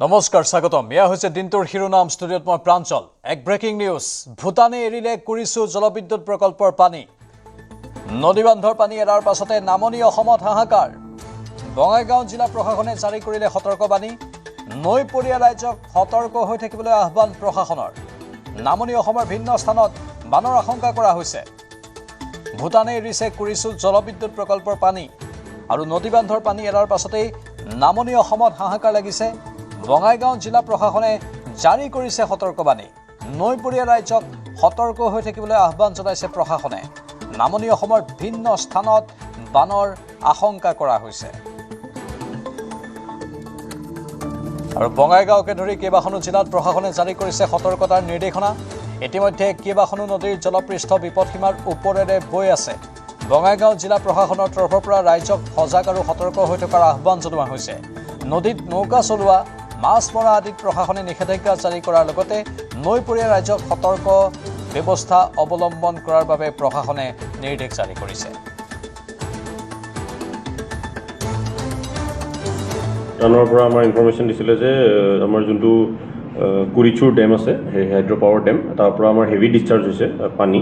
নমস্কাৰ স্বাগতম এয়া হৈছে দিনটোৰ শিৰোনাম ষ্টুডিঅ'ত মই প্ৰাঞ্চল এক ব্ৰেকিং নিউজ ভূটানে এৰিলে কুৰিছু জলবিদ্যুৎ প্ৰকল্পৰ পানী নদীবান্ধৰ পানী এৰাৰ পাছতে নামনি অসমত হাহাকাৰ বঙাইগাঁও জিলা প্ৰশাসনে জাৰি কৰিলে সতৰ্কবাণী নৈপৰীয়া ৰাজ্যক সতৰ্ক হৈ থাকিবলৈ আহ্বান প্ৰশাসনৰ নামনি অসমৰ ভিন্ন স্থানত বানৰ আশংকা কৰা হৈছে ভূটানে এৰিছে কুৰিছু জলবিদ্যুৎ প্ৰকল্পৰ পানী আৰু নদীবান্ধৰ পানী এৰাৰ পাছতেই নামনি অসমত হাহাকাৰ লাগিছে বঙাইগাঁও জিলা প্ৰশাসনে জাৰি কৰিছে সতৰ্কবাণী নৈপৰীয়া ৰাজ্যক সতৰ্ক হৈ থাকিবলৈ আহ্বান জনাইছে প্ৰশাসনে নামনি অসমৰ ভিন্ন স্থানত বানৰ আশংকা কৰা হৈছে আৰু বঙাইগাঁওকে ধৰি কেইবাখনো জিলাত প্ৰশাসনে জাৰি কৰিছে সতৰ্কতাৰ নিৰ্দেশনা ইতিমধ্যে কেইবাখনো নদীৰ জলপৃষ্ঠ বিপদসীমাৰ ওপৰেৰে বৈ আছে বঙাইগাঁও জিলা প্ৰশাসনৰ তৰফৰ পৰা ৰাজ্যক সজাগ আৰু সতৰ্ক হৈ থকাৰ আহ্বান জনোৱা হৈছে নদীত নৌকা চলোৱা মাছ মৰা আদিত প্ৰশাসনে নিষেধাজ্ঞা জাৰি কৰাৰ লগতে নৈপৰীয়া ৰাজ্যক সতৰ্ক ব্যৱস্থা অৱলম্বন কৰাৰ বাবে প্ৰশাসনে নিৰ্দেশ জাৰি কৰিছে টানৰ পৰা আমাৰ ইনফৰমেশ্যন দিছিলে যে আমাৰ যোনটো কুৰিছুৰ ডেম আছে হাইড্ৰ' পাৱাৰ ডেম তাৰ পৰা আমাৰ হেভি ডিছচাৰ্জ হৈছে পানী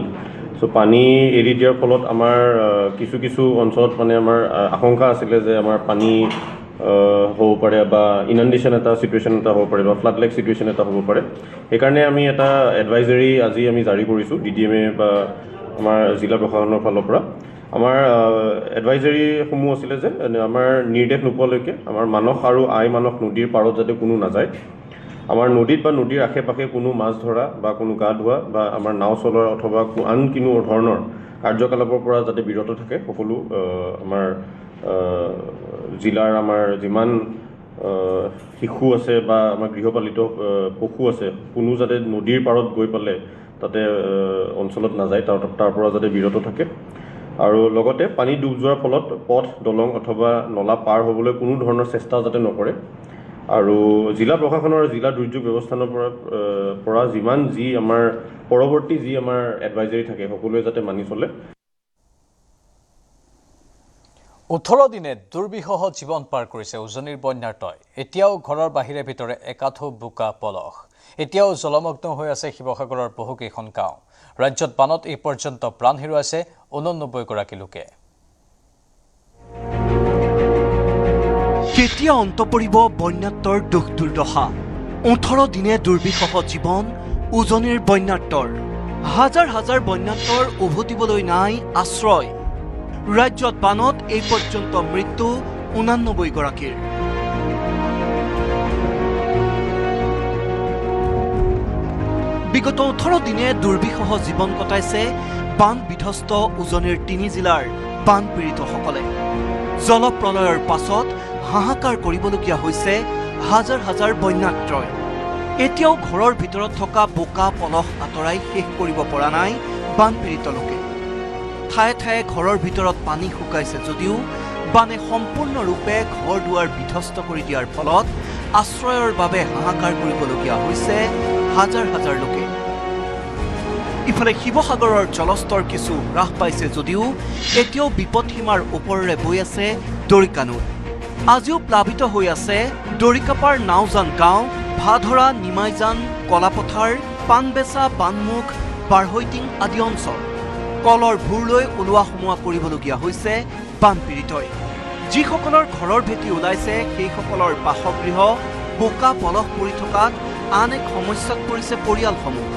চ' পানী এৰি দিয়াৰ ফলত আমাৰ কিছু অঞ্চলত মানে আমাৰ আশংকা আছিলে যে আমাৰ পানী হ'ব পাৰে বা ইনাণ্ডেশ্যন এটা চিটুৱেশ্যন এটা হ'ব পাৰে বা ফ্লাড লাইক চিটুৱেশ্যন এটা হ'ব পাৰে সেইকাৰণে আমি এটা এডভাইজৰী আজি আমি জাৰি কৰিছোঁ DDMA বা আমাৰ জিলা প্ৰশাসনৰ ফালৰ পৰা আমাৰ এডভাইজৰীসমূহ আছিলে যে আমাৰ নিৰ্দেশ নোপোৱালৈকে আমাৰ মানস আৰু আই মানস নদীৰ পাৰত যাতে কোনো নাযায় আমাৰ নদীত বা নদীৰ আশে পাশে কোনো মাছ ধৰা বা কোনো গা ধোৱা বা আমাৰ নাও চলোৱা অথবা আন কোনো ধৰণৰ কাৰ্যকলাপৰ পৰা যাতে বিৰত থাকে সকলো আমাৰ জিলাৰ আমাৰ যিমান শিশু আছে বা আমাৰ গৃহপালিত পশু আছে কোনো যাতে নদীৰ পাৰত গৈ পালে তাতে অঞ্চলত নাযায় তাৰ পৰা যাতে বিৰত থাকে আৰু লগতে পানী ডুব যোৱাৰ ফলত পথ দলং অথবা নলা পাৰ হ'বলৈ কোনো ধৰণৰ চেষ্টা যাতে নকৰে আৰু জিলা প্ৰশাসনৰ জিলা দুৰ্যোগ ব্যৱস্থানৰ পৰা যিমান যি আমাৰ পৰৱৰ্তী যি আমাৰ এডভাইজৰী থাকে সকলোৱে যাতে মানি চলে 18 দিনে দুৰ্বিষহ জীৱন পাৰ কৰিছে উজনিৰ বন্যাৰ্তই এতিয়াও ঘৰৰ বাহিৰে ভিতৰে একাঠো বোকা পলস এতিয়াও জলমগ্ন হৈ আছে শিৱসাগৰৰ বহুকেইখন গাঁও ৰাজ্যত বানত এই পৰ্যন্ত প্ৰাণ হেৰুৱাইছে 89 গৰাকী লোকে কেতিয়া অন্ত পৰিব বন্যাৰ্তৰ দুখ দুৰ্দশা 18 দিনে দুৰ্বিষহ জীৱন উজনিৰ বন্যাৰ্তৰ হাজাৰ হাজাৰ বন্যাৰ্তৰ উভতিবলৈ নাই আশ্ৰয় ৰাজ্যত বানত এই পৰ্যন্ত মৃত্যু 89 গৰাকীৰ বিগত 18 দিনে দুৰ্বিষহ জীৱন কটাইছে বান বিধ্বস্ত উজনিৰ 3 জিলাৰ বানপীড়িতসকলে জলপ্ৰলয়ৰ পাছত হাহাকাৰ কৰিবলগীয়া হৈছে হাজাৰ হাজাৰ বন্যাৰ্তই এতিয়াও ঘৰৰ ভিতৰত থকা বোকা পলস আঁতৰাই শেষ কৰিব পৰা নাই বানপীড়িত লোকে ঠায়ে ঠায়ে ঘৰৰ ভিতৰত পানী শুকাইছে যদিও বানে সম্পূৰ্ণৰূপে ঘৰ দুৱাৰ বিধ্বস্ত কৰি দিয়াৰ ফলত আশ্ৰয়ৰ বাবে হাহাকাৰ কৰিবলগীয়া হৈছে হাজাৰ হাজাৰ লোকে ইফালে শিৱসাগৰৰ জলস্তৰ কিছু হ্ৰাস পাইছে যদিও এতিয়াও বিপদসীমাৰ ওপৰেৰে বৈ আছে দৰিকা নৈ আজিও প্লাবিত হৈ আছে দৰিকাপাৰ নাওজান গাঁও ভাধৰা নিমাইজান কলাপথাৰ পানবেচা বানমুখ বাৰহৈটিং আদি অঞ্চল কলৰ ভূৰলৈ ওলোৱা সোমোৱা কৰিবলগীয়া হৈছে বানপীড়িতই যিসকলৰ ঘৰৰ ভেটি ওলাইছে সেইসকলৰ বাসগৃহ বোকা পলস পৰি থকাত আন এক সমস্যাত পৰিছে পৰিয়ালসমূহ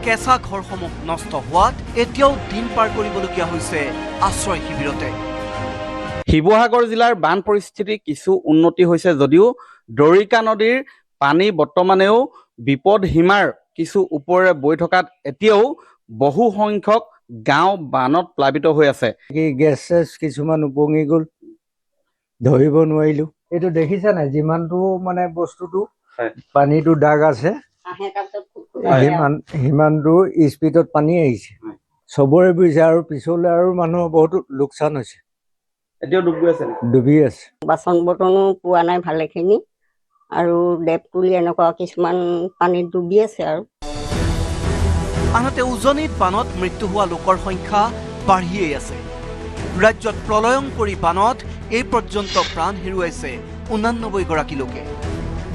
কেঁচা ঘৰসমূহ নষ্ট হোৱাত এতিয়াও দিন পাৰ কৰিবলগীয়া হৈছে আশ্ৰয় শিবিৰতে শিৱসাগৰ জিলাৰ বান পৰিস্থিতি কিছু উন্নতি হৈছে যদিও দৰিকা নদীৰ পানী বৰ্তমানেও বিপদ সীমাৰ কিছু ওপৰেৰে বৈ থকাত এতিয়াও বহু সংখ্যক গাঁও বানত প্লাবিত হৈ আছে গেছ কিছুমান উপঙি গ'ল ধৰিব নোৱাৰিলো এইটো দেখিছা নাই যিমানটো মানে বস্তুটো পানীটো দাগ আছে সিমানটো স্পীডত পানী আহিছে চবৰে বুজিছে আৰু পিছলৈ আৰু মানুহৰ বহুত লোকচান হৈছে এতিয়াও ডুবি আছে বাচন বৰ্তনো পোৱা নাই ভালেখিনি আৰু দেৱতুলি এনেকুৱা কিছুমান পানীত ডুবি আছে আৰু আনহাতে উজনিত বানত মৃত্যু হোৱা লোকৰ সংখ্যা বাঢ়িয়েই আছে ৰাজ্যত প্ৰলয়ংকৰী বানত এই পৰ্যন্ত প্ৰাণ হেৰুৱাইছে 89 গৰাকী লোকে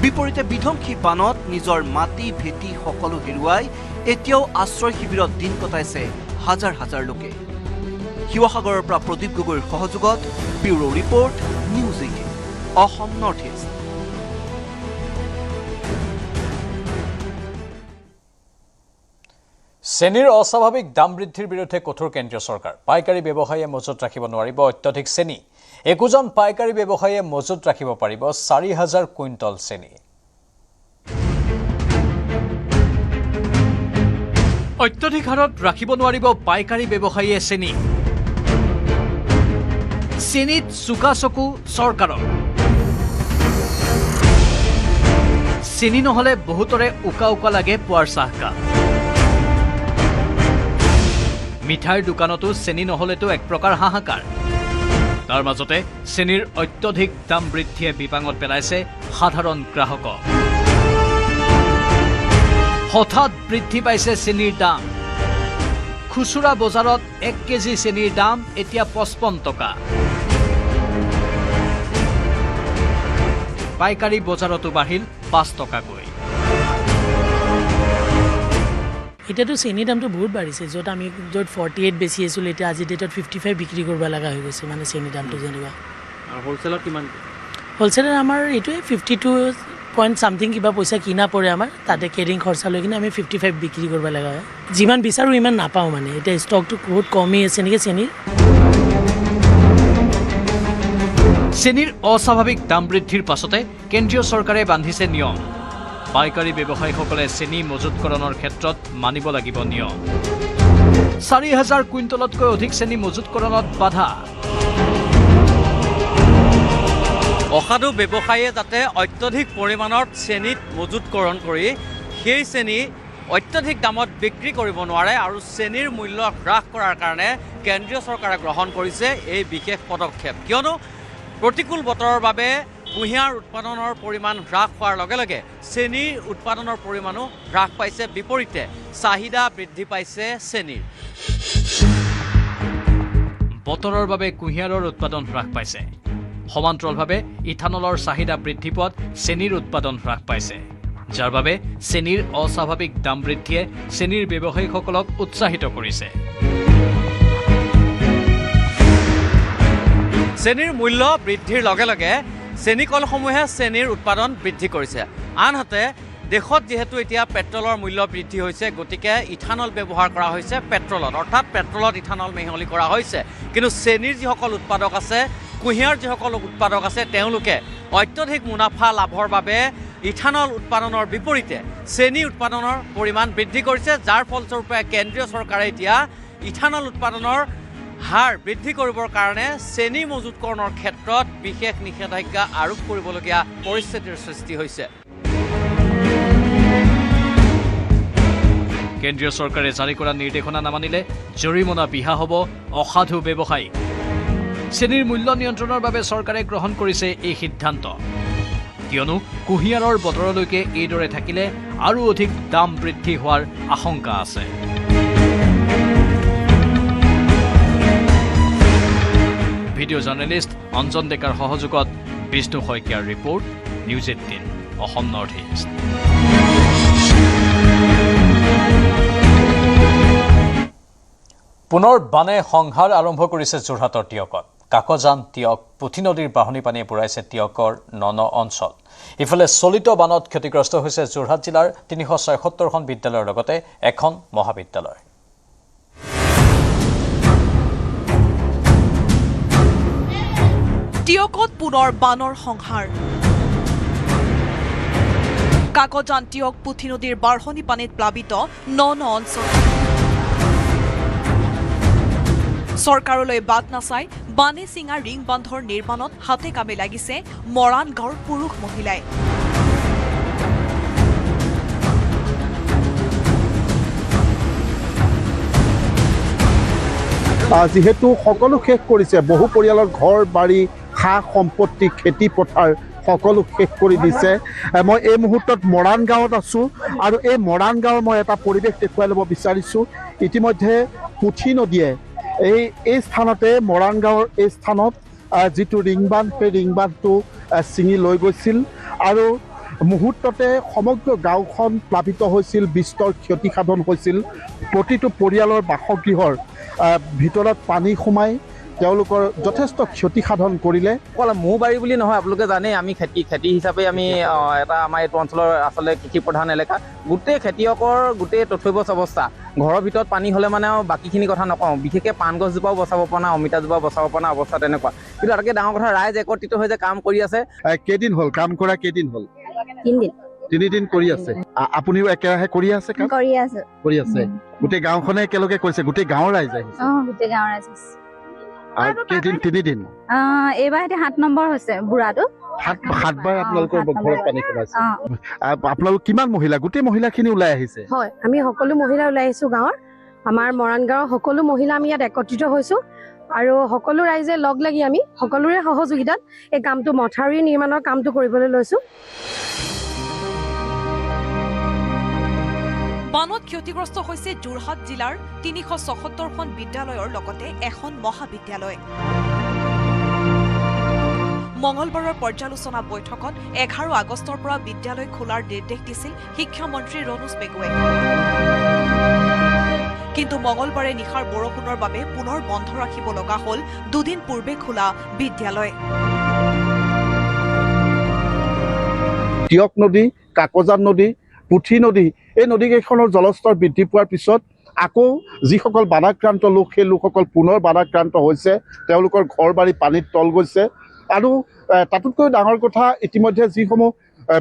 বিপৰীতে বিধ্বংসী বানত নিজৰ মাটি ভেটি সকলো হেৰুৱাই এতিয়াও আশ্ৰয় শিবিৰত দিন কটাইছে হাজাৰ হাজাৰ লোকে। শিৱসাগৰৰ পৰা প্ৰদীপ গগৈৰ সহযোগত bureau report, news 18, Assam North east. চেনিৰ অস্বাভাৱিক দাম বৃদ্ধিৰ বিৰুদ্ধে কঠোৰ কেন্দ্ৰীয় চৰকাৰ। পাইকাৰী ব্যৱসায়ীয়ে মজুত ৰাখিব নোৱাৰিব অত্যধিক চেনি। একোজন পাইকাৰী ব্যৱসায়ীয়ে মজুত ৰাখিব পাৰিব 4,000 কুইণ্টল চেনি। অত্যধিক হাৰত ৰাখিব নোৱাৰিব পাইকাৰী ব্যৱসায়ীয়ে চেনি। চেনিত চোকা চকু চৰকাৰৰ। চেনি নহ'লে বহুতৰে উকা উকা লাগে পুৱাৰ চাহকাপ। মিঠাইৰ দোকানতো চেনি নহ'লেতো এক প্ৰকাৰ হাহাকাৰ। তাৰ মাজতে চেনিৰ অত্যধিক দাম বৃদ্ধিয়ে বিপাঙত পেলাইছে সাধাৰণ গ্ৰাহকক। হঠাৎ বৃদ্ধি পাইছে চেনিৰ দাম। খুচুৰা বজাৰত 1 কেজি চেনিৰ দাম এতিয়া 55 টকা। পাইকাৰী বজাৰতো বাঢ়িল 5 টকাকৈ। এতিয়াতো চেনিৰ দামটো বহুত বাঢ়িছে। য'ত আমি 48 বেছি আছিলোঁ, এতিয়া আজি ডেটত 55 বিক্ৰী কৰিব লগা হৈ গৈছে। মানে চেনিৰ দামটো যেনেকুৱা। আৰু হোলচেলত কিমান? হোলচেলত আমাৰ এইটোৱে 52 পইণ্ট ছামথিং কিবা পইচা কিনা পৰে আমাৰ। তাতে কেৰিং খৰচা লৈ কিনে আমি 55 বিক্ৰী কৰিব লগা হয়। যিমান বিচাৰোঁ ইমান নাপাওঁ মানে। এতিয়া ষ্টকটো বহুত কমেই আছে নেকি চেনিৰ। চেনিৰ অস্বাভাৱিক দাম বৃদ্ধিৰ পাছতে কেন্দ্ৰীয় চৰকাৰে বান্ধিছে নিয়ম। পাইকাৰী ব্যৱসায়ীসকলে চেনি মজুতকৰণৰ ক্ষেত্ৰত মানিব লাগিব নিয়ম। 4,000 কুইণ্টলতকৈ অধিক চেনি মজুতকৰণত বাধা। অসাধু ব্যৱসায়ীয়ে যাতে অত্যধিক পৰিমাণত চেনিত মজুতকৰণ কৰি সেই চেনি অত্যধিক দামত বিক্ৰী কৰিব নোৱাৰে আৰু চেনিৰ মূল্য হ্ৰাস কৰাৰ কাৰণে কেন্দ্ৰীয় চৰকাৰে গ্ৰহণ কৰিছে এই বিশেষ পদক্ষেপ। কিয়নো প্ৰতিকূল বতৰৰ বাবে কুঁহিয়াৰ উৎপাদনৰ পৰিমাণ হ্ৰাস হোৱাৰ লগে লগে চেনিৰ উৎপাদনৰ পৰিমাণো হ্ৰাস পাইছে। বিপৰীতে চাহিদা বৃদ্ধি পাইছে চেনিৰ। বতৰৰ বাবে কুঁহিয়াৰৰ উৎপাদন হ্ৰাস পাইছে। সমান্তৰালভাৱে ইথানলৰ চাহিদা বৃদ্ধি পোৱাত চেনিৰ উৎপাদন হ্ৰাস পাইছে, যাৰ বাবে চেনিৰ অস্বাভাৱিক দাম বৃদ্ধিয়ে চেনিৰ ব্যৱসায়ীসকলক উৎসাহিত কৰিছে। চেনিৰ মূল্য বৃদ্ধিৰ লগে লগে চেনি কলসমূহে চেনিৰ উৎপাদন বৃদ্ধি কৰিছে। আনহাতে দেশত যিহেতু এতিয়া পেট্ৰলৰ মূল্য বৃদ্ধি হৈছে, গতিকে ইথানল ব্যৱহাৰ কৰা হৈছে পেট্ৰলত, অৰ্থাৎ পেট্ৰলত ইথানল মিহলি কৰা হৈছে। কিন্তু চেনিৰ যিসকল উৎপাদক আছে, কুঁহিয়াৰ যিসকল উৎপাদক আছে, তেওঁলোকে অত্যধিক মুনাফা লাভৰ বাবে ইথানল উৎপাদনৰ বিপৰীতে চেনি উৎপাদনৰ পৰিমাণ বৃদ্ধি কৰিছে, যাৰ ফলস্বৰূপে কেন্দ্ৰীয় চৰকাৰে এতিয়া ইথানল উৎপাদনৰ হাৰ বৃদ্ধি কৰিবৰ কাৰণে চেনি মজুতকৰণৰ ক্ষেত্ৰত বিশেষ নিষেধাজ্ঞা আৰোপ কৰিবলগীয়া পৰিস্থিতিৰ সৃষ্টি হৈছে। কেন্দ্ৰীয় চৰকাৰে জাৰি কৰা নিৰ্দেশনা নামানিলে জৰিমনা বিহা হ'ব অসাধু ব্যৱসায়ী। চেনিৰ মূল্য নিয়ন্ত্ৰণৰ বাবে চৰকাৰে গ্ৰহণ কৰিছে এই সিদ্ধান্ত। কিয়নো কুঁহিয়াৰৰ বতৰলৈকে এইদৰে থাকিলে আৰু অধিক দাম বৃদ্ধি হোৱাৰ আশংকা আছে। ভিডিঅ' জাৰ্নেলিষ্ট অঞ্জন ডেকাৰ সহযোগত বিষ্ণু শইকীয়াৰ report, news 18, Assam North east. পুনৰ বানে সংহাৰ আৰম্ভ কৰিছে যোৰহাটৰ টিয়কত। কাকজান, টিয়ক, পুঠি নদীৰ বাঢ়নী পানীয়ে বুঢ়াইছে টিয়কৰ অঞ্চল। ইফালে চলিত বানত ক্ষতিগ্ৰস্ত হৈছে যোৰহাট জিলাৰ 376খন বিদ্যালয়ৰ লগতে এখন মহাবিদ্যালয়। টিয়কত পুনৰ বানৰ সংহাৰ। কাকজান, টিয়ক, পুঠি নদীৰ বাঢ়নী পানীত প্লাবিত অঞ্চল। চৰকাৰলৈ বাট নাচাই বানে চিঙা ৰিং বান্ধৰ নিৰ্মাণত হাতে কামে লাগিছে মৰাণ গাঁৱৰ পুৰুষ মহিলাই। যিহেতু সকলো শেষ কৰিছে, বহু পৰিয়ালৰ ঘৰ বাৰী, সা সম্পত্তি, খেতি পথাৰ সকলো শেষ কৰি দিছে। মই এই মুহূৰ্তত মৰাণ গাঁৱত আছোঁ আৰু এই মৰাণ গাঁৱৰ মই এটা পৰিৱেশ দেখুৱাই ল'ব বিচাৰিছোঁ। ইতিমধ্যে পুঠি নদীয়ে এই স্থানতে, মৰাণ গাঁৱৰ এই স্থানত যিটো ৰিং বান্ধ, সেই ৰিং বান্ধটো ছিঙি লৈ গৈছিল আৰু মুহূৰ্ততে সমগ্ৰ গাঁওখন প্লাবিত হৈছিল, বিস্তৰ ক্ষতিসাধন হৈছিল। প্ৰতিটো পৰিয়ালৰ বাসগৃহৰ ভিতৰত পানী সোমাই তেওঁলোকৰ যথেষ্ট ক্ষতিসাধন কৰিলে। অকল মোৰ বাৰী বুলি নহয়, আপোনালোকে জানেই আমি খেতি হিচাপে আমি এটা আমাৰ এইটো অঞ্চলৰ আচলতে কৃষি প্ৰধান এলেকা। গোটেই খেতিয়কৰ গোটেই তথ্যবচ অৱস্থা, ঘৰৰ ভিতৰত পানী হ'লে মানে আৰু বাকীখিনি কথা নকওঁ, বিশেষকৈ পাণ গছজোপাও বচাব পৰা নাই, অমিতাজোপাও বচাব পৰা নাই, অৱস্থা তেনেকুৱা। কিন্তু তাতকৈ ডাঙৰ কথা, ৰাইজ একত্ৰিত হৈ যে কাম কৰি আছে। কেইদিন হ'ল কাম কৰা? কেইদিন হ'ল? 3 দিন কৰি আছে। আপুনিও একেৰাহে কৰি আছে কাম? কৰি আছে। গোটেই গাঁওখনে একেলগে কৰিছে, গোটেই গাঁৱৰ ৰাইজ আহিছে? গোটেই গাঁৱৰ ৰাইজ। আৰু কেইদিন? 3 দিন। এইবাৰ এতিয়া 7 নম্বৰ হৈছে বুঢ়াটো। 7বাৰ আপোনালোকৰ ঘৰত পানী সোমাইছে। আপোনালোক কিমান মহিলা? গোটেই মহিলাখিনি ওলাই আহিছে? হয়, আমি সকলো মহিলা ওলাই আহিছো গাঁৱৰ। আমাৰ মৰাণ গাঁৱৰ সকলো মহিলা আমি ইয়াত একত্ৰিত হৈছো আৰু সকলো ৰাইজে লগ লাগি আমি সকলোৰে সহযোগিতাত এই কামটো মথাউৰি নিৰ্মাণৰ কামটো কৰিবলৈ লৈছো। বানত ক্ষতিগ্ৰস্ত হৈছে যোৰহাট জিলাৰ ৩৭৪খন বিদ্যালয়ৰ লগতে এখন মহাবিদ্যালয়। মঙলবাৰৰ পৰ্যালোচনা বৈঠকত 11 আগষ্টৰ পৰা বিদ্যালয় খোলাৰ নিৰ্দেশ দিছিল শিক্ষামন্ত্ৰী ৰণোজ পেগুৱে। কিন্তু মঙলবাৰে নিশাৰ বৰষুণৰ বাবে পুনৰ বন্ধ ৰাখিব লগা হ'ল 2 দিন পূৰ্বে খোলা বিদ্যালয়। টিয়ক নদী, কাকজান নদী, পুঠি নদী, এই নদীকেইখনৰ জলস্তৰ বৃদ্ধি পোৱাৰ পিছত আকৌ যিসকল বানাক্ৰান্ত লোক, সেই লোকসকল পুনৰ বানাক্ৰান্ত হৈছে। তেওঁলোকৰ ঘৰ বাৰী পানীত তল গৈছে। আৰু তাতোতকৈ ডাঙৰ কথা, ইতিমধ্যে যিসমূহ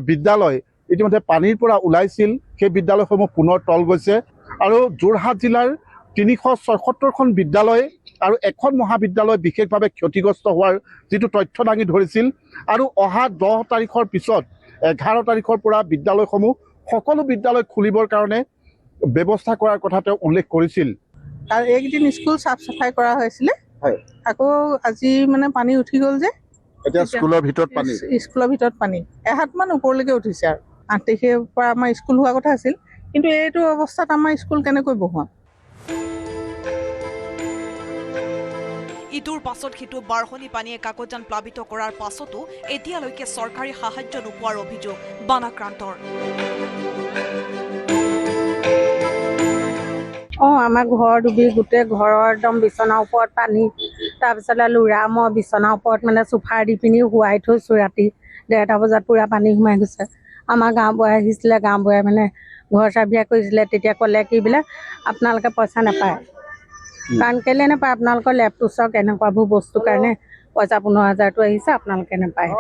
বিদ্যালয় ইতিমধ্যে পানীৰ পৰা ওলাইছিল, সেই বিদ্যালয়সমূহ পুনৰ তল গৈছে। আৰু যোৰহাট জিলাৰ ৩৭৪খন বিদ্যালয় আৰু এখন মহাবিদ্যালয় বিশেষভাৱে ক্ষতিগ্ৰস্ত হোৱাৰ যিটো তথ্য দাঙি ধৰিছিল। আৰু অহা 10 তাৰিখৰ পিছত 11 তাৰিখৰ পৰা বিদ্যালয়সমূহ সকলো বিদ্যালয় খুলিবৰ কাৰণে ব্যৱস্থা কৰাৰ কথা তেওঁ উল্লেখ কৰিছিল। আৰু এইকেইদিন স্কুল চাফ চাফাই কৰা হৈছিলে, আকৌ আজি মানে পানী উঠি গ'ল যে এতিয়া স্কুলৰ ভিতৰত পানী 1 হাতমান ওপৰলৈকে উঠিছে। আৰু 8 তাৰিখৰ পৰা আমাৰ স্কুল হোৱা কথা আছিল, কিন্তু এইটো অৱস্থাত আমাৰ স্কুল কেনেকৈ বহুৱাম? ইটোৰ পাছত সিটো বাঢ়নি পানীয়ে কাকজান প্লাবিত কৰাৰ পাছতো এতিয়ালৈকে চৰকাৰী সাহায্য নোপোৱাৰ অভিযোগ বানাক্ৰান্তৰ। আমাৰ ঘৰ ডুবি গোটেই ঘৰৰ একদম বিচনাৰ ওপৰত পানী, তাৰপিছতে ল'ৰা মই বিচনাৰ ওপৰত মানে চোফাৰ দি পিনি শুৱাই থৈছোঁ। ৰাতি 1:30 বজাত পূৰা পানী সোমাই গৈছে। আমাৰ গাঁওবুঢ়াই আহিছিলে, গাঁওবুঢ়াই মানে ঘৰ চাবিয়া কৰিছিলে। তেতিয়া ক'লে কি বোলে আপোনালোকে পইচা নাপায়, কাৰণ কেলে নাপায়, আপোনালোকৰ লেপটো চাওক, এনেকুৱাবোৰ বস্তুৰ কাৰণে পইচা 15,000টো আহিছে, আপোনালোকে নাপায়।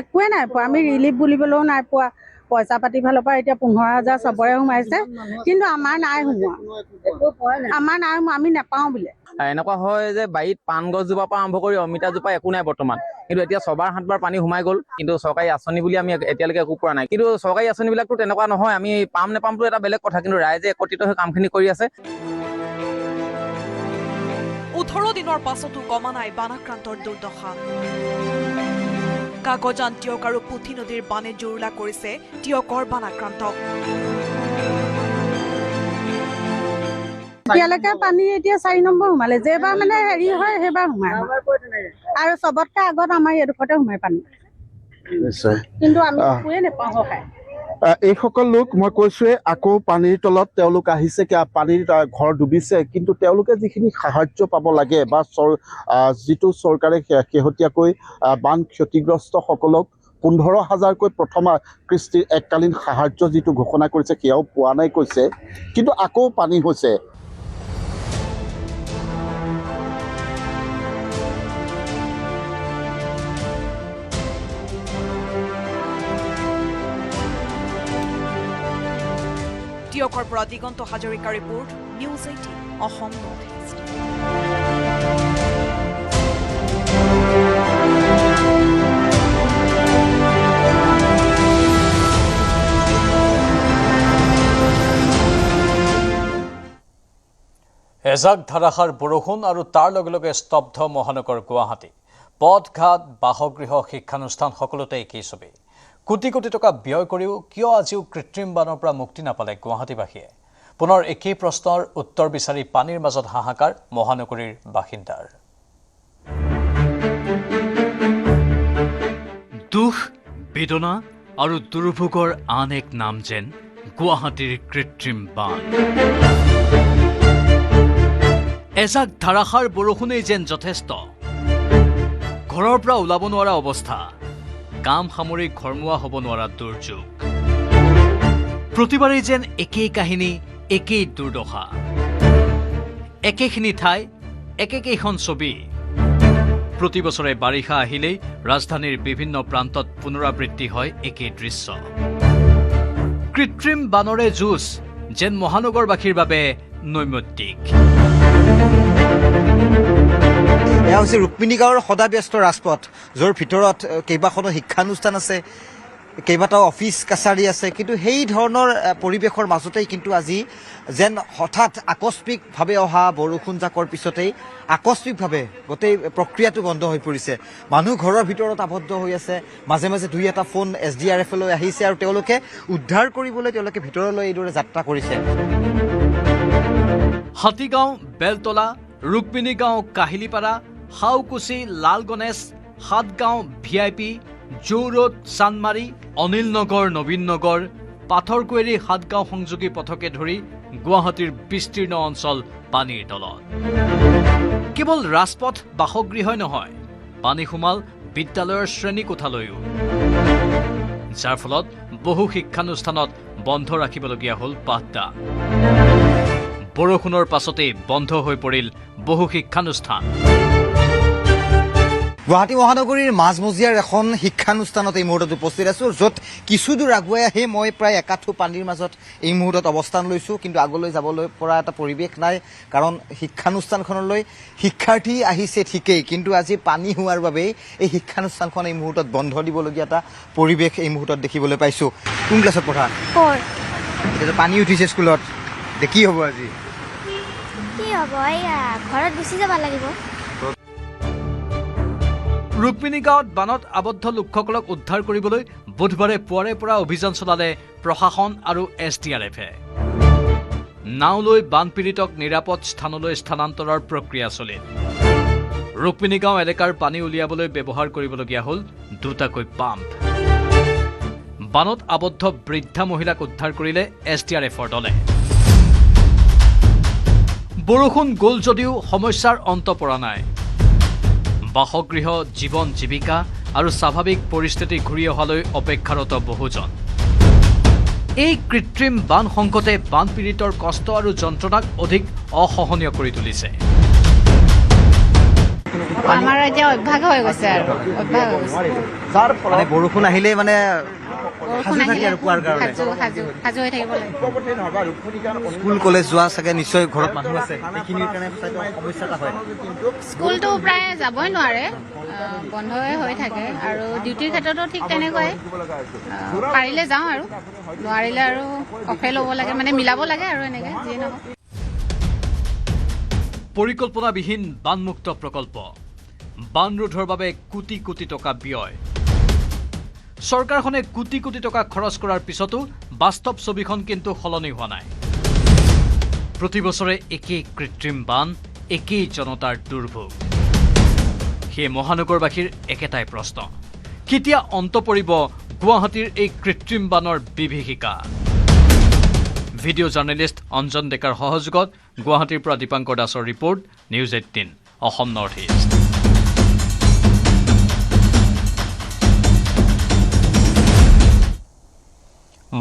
একোৱে নাই পোৱা, আমি ৰিলিফ বুলিবলৈও নাই পোৱা। পইচা পাতি ফালৰ পৰা এতিয়া 15,000 চবৰে সোমাইছে, কিন্তু আমাৰ নাই সোমোৱা, আমি নাপাওঁ বোলে। এনেকুৱা হয় যে বাৰীত পাণ গছজোপাৰ পৰা আৰম্ভ কৰি অমিতাজোপা একো নাই বৰ্তমান, কিন্তু এতিয়া 6বাৰ 7বাৰ পানী সোমাই গ'ল। কিন্তু চৰকাৰী আঁচনি বুলি আমি এতিয়ালৈকে একো পোৱা নাই। কিন্তু চৰকাৰী আঁচনিবিলাকতো তেনেকুৱা নহয়, আমি পাম নেপামটো এটা বেলেগ কথা, কিন্তু ৰাইজে একত্ৰিত হৈ কামখিনি কৰি আছে। 18 দিনৰ পাছতো কমা নাই বানাক্ৰান্তৰ দুৰ্দশা। কাকজান, টিয়ক আৰু পুঠি নদীৰ বানে জুৰুলা কৰিছে টিয়কৰ বানাক্ৰান্তক। এতিয়ালৈকে পানী এতিয়া 4 নম্বৰ সোমালে, যেবাৰ মানে হেৰি হয় সেইবাৰ সোমাই, আৰু চবতকৈ আগত আমাৰ এডোখৰতে সোমাই পানী, কিন্তু আমি একোৱে নাপাওঁ সহায়। এইসকল লোক মই কৈছোৱে, আকৌ পানীৰ তলত তেওঁলোক আহিছে, পানীৰ ঘৰ ডুবিছে, কিন্তু তেওঁলোকে যিখিনি সাহায্য পাব লাগে বা যিটো চৰকাৰে শেহতীয়াকৈ বান ক্ষতিগ্ৰস্তসকলক 15,000কৈ প্ৰথম কৃষ্টিৰ এককালীন সাহায্য যিটো ঘোষণা কৰিছে, সেয়াও পোৱা নাই কৈছে। কিন্তু আকৌ পানী হৈছে। টিয়কৰ পৰা Diganta Hazarika report, news 18 Assam North East. এজাক ধাৰাসাৰ বৰষুণ আৰু তাৰ লগে লগে স্তব্ধ মহানগৰ গুৱাহাটী। পথ ঘাট, বাসগৃহ, শিক্ষানুষ্ঠান সকলোতে একেই ছবি। কোটি কোটি টকা ব্যয় কৰিও কিয় আজিও কৃত্ৰিম বানৰ পৰা মুক্তি নাপালে গুৱাহাটীবাসীয়ে? পুনৰ একেই প্ৰশ্নৰ উত্তৰ বিচাৰি পানীৰ মাজত হাহাকাৰ মহানগৰীৰ বাসিন্দাৰ। দুখ, বেদনা আৰু দুৰ্ভোগৰ আন এক নাম যেন গুৱাহাটীৰ কৃত্ৰিম বান। এজাক ধাৰাসাৰ বৰষুণেই যেন যথেষ্ট। ঘৰৰ পৰা ওলাব নোৱাৰা অৱস্থা, কাম সামৰি ঘৰমুৱা হ'ব নোৱাৰা দুৰ্যোগ। প্ৰতিবাৰেই যেন একেই কাহিনী, একেই দুৰ্দশা, একেখিনি ঠাই, একেকেইখন ছবি। প্ৰতি বছৰে বাৰিষা আহিলেই ৰাজধানীৰ বিভিন্ন প্ৰান্তত পুনৰাবৃত্তি হয় একেই দৃশ্য। কৃত্ৰিম বানৰে যুঁজ যেন মহানগৰবাসীৰ বাবে নৈমিত্তিক। এয়া হৈছে ৰুক্মিণী গাঁৱৰ সদাব্যস্ত ৰাজপথ, য'ৰ ভিতৰত কেইবাখনো শিক্ষানুষ্ঠান আছে, কেইবাটাও অফিচ কাছাৰী আছে। কিন্তু সেই ধৰণৰ পৰিৱেশৰ মাজতেই কিন্তু আজি যেন হঠাৎ আকস্মিকভাৱে অহা বৰষুণ জাকৰ পিছতেই আকস্মিকভাৱে গোটেই প্ৰক্ৰিয়াটো বন্ধ হৈ পৰিছে। মানুহ ঘৰৰ ভিতৰত আবদ্ধ হৈ আছে। মাজে মাজে দুই এটা ফোন SDRF-লৈ আহিছে আৰু তেওঁলোকে উদ্ধাৰ কৰিবলৈ তেওঁলোকে ভিতৰলৈ এইদৰে যাত্ৰা কৰিছে। Hatigaon, Beltola, Rukmini Gaon, Kahilipara, Haukuchi, Lal Ganesh, Satgaon, VIP, Zoo Road, Chandmari, Anil Nagar, Nabin নগৰ, পাথৰকুৱেৰী, সাতগাঁও সংযোগী পথকে ধৰি গুৱাহাটীৰ বিস্তীৰ্ণ অঞ্চল পানীৰ তলত। কেৱল ৰাজপথ, বাসগৃহই নহয়, পানী সোমাল বিদ্যালয়ৰ শ্ৰেণীকোঠালৈও, যাৰ ফলত বহু শিক্ষানুষ্ঠানত বন্ধ ৰাখিবলগীয়া হ'ল পাঠদান। বৰষুণৰ পাছতেই বন্ধ হৈ পৰিল বহু শিক্ষানুষ্ঠান। গুৱাহাটী মহানগৰীৰ মাজমজিয়াৰ এখন শিক্ষানুষ্ঠানত এই মুহূৰ্তত উপস্থিত আছোঁ, য'ত কিছু দূৰ আগুৱাই আহি মই প্ৰায় একাঠু পানীৰ মাজত এই মুহূৰ্তত অৱস্থান লৈছোঁ। কিন্তু আগলৈ যাবলৈ পৰা এটা পৰিৱেশ নাই, কাৰণ শিক্ষানুষ্ঠানখনলৈ শিক্ষাৰ্থী আহিছে ঠিকেই, কিন্তু আজি পানী হোৱাৰ বাবেই এই শিক্ষানুষ্ঠানখন এই মুহূৰ্তত বন্ধ দিবলগীয়া এটা পৰিৱেশ এই মুহূৰ্তত দেখিবলৈ পাইছোঁ। কোন ক্লাছত পঢ়া? এতিয়াতো পানী উঠিছে স্কুলত, কি হ'ব আজি? কি হ'ব, এয়া ঘৰত গুচি যাব লাগিব। ৰুক্মিণী গাঁৱত বানত আবদ্ধ লোকসকলক উদ্ধাৰ কৰিবলৈ বুধবাৰে পুৱাৰে পৰা অভিযান চলালে প্ৰশাসন আৰু SDRF-এ। নাও লৈ বানপীড়িতক নিৰাপদ স্থানলৈ স্থানান্তৰৰ প্ৰক্ৰিয়া চলিল। ৰুক্মিণী গাঁও এলেকাৰ পানী উলিয়াবলৈ ব্যৱহাৰ কৰিবলগীয়া হ'ল দুটাকৈ পাম্প। বানত আবদ্ধ বৃদ্ধা মহিলাক উদ্ধাৰ কৰিলে SDRF-ৰ দলে। বৰষুণ গ'ল যদিও সমস্যাৰ অন্ত পৰা নাই। বাসগৃহ, জীৱন জীৱিকা আৰু স্বাভাৱিক পৰিস্থিতি ঘূৰি অহালৈ অপেক্ষাৰত বহুজন। এই কৃত্ৰিম বান সংকটে বানপীড়িতৰ কষ্ট আৰু যন্ত্ৰণাক অধিক অসহনীয় কৰি তুলিছে। আমাৰ এতিয়া অভ্যাস হৈ গৈছে আৰু অভ্যাস হৈ গৈছে। মানে বৰষুণ আহিলেই মানে সাজু থাকে আৰু পোৱাৰ কাৰণে সাজু হৈ থাকিব লাগে। স্কুল কলেজ যোৱা চাগে নিশ্চয় ঘৰত মানুহ আছে, সেইখিনিৰ কাৰণে সমস্যা এটা হয়। স্কুলটো প্ৰায় যাবই নোৱাৰে, বন্ধই হৈ থাকে, আৰু ডিউটিৰ ক্ষেত্ৰতো ঠিক তেনেকুৱাই। পাৰিলে যাওঁ আৰু নোৱাৰিলে আৰু অফে ল'ব লাগে, মানে মিলাব লাগে আৰু এনেকৈ যিয়ে নহওক। পৰিকল্পনাবিহীন বানমুক্ত প্ৰকল্প, বান ৰোধৰ বাবে কোটি কোটি টকা ব্যয়। চৰকাৰখনে কোটি কোটি টকা খৰচ কৰাৰ পিছতো বাস্তৱ ছবিখন কিন্তু সলনি হোৱা নাই। প্ৰতি বছৰে একেই কৃত্ৰিম বান, একেই জনতাৰ দুৰ্ভোগ। সেয়ে মহানগৰবাসীৰ একেটাই প্ৰশ্ন, কেতিয়া অন্ত পৰিব গুৱাহাটীৰ এই কৃত্ৰিম বানৰ বিভীষিকা? ভিডিঅ' জাৰ্নেলিষ্ট অঞ্জন ডেকাৰ সহযোগত গুৱাহাটীৰ পৰা দীপাংকৰ দাসৰ report, news 18 Assam North east.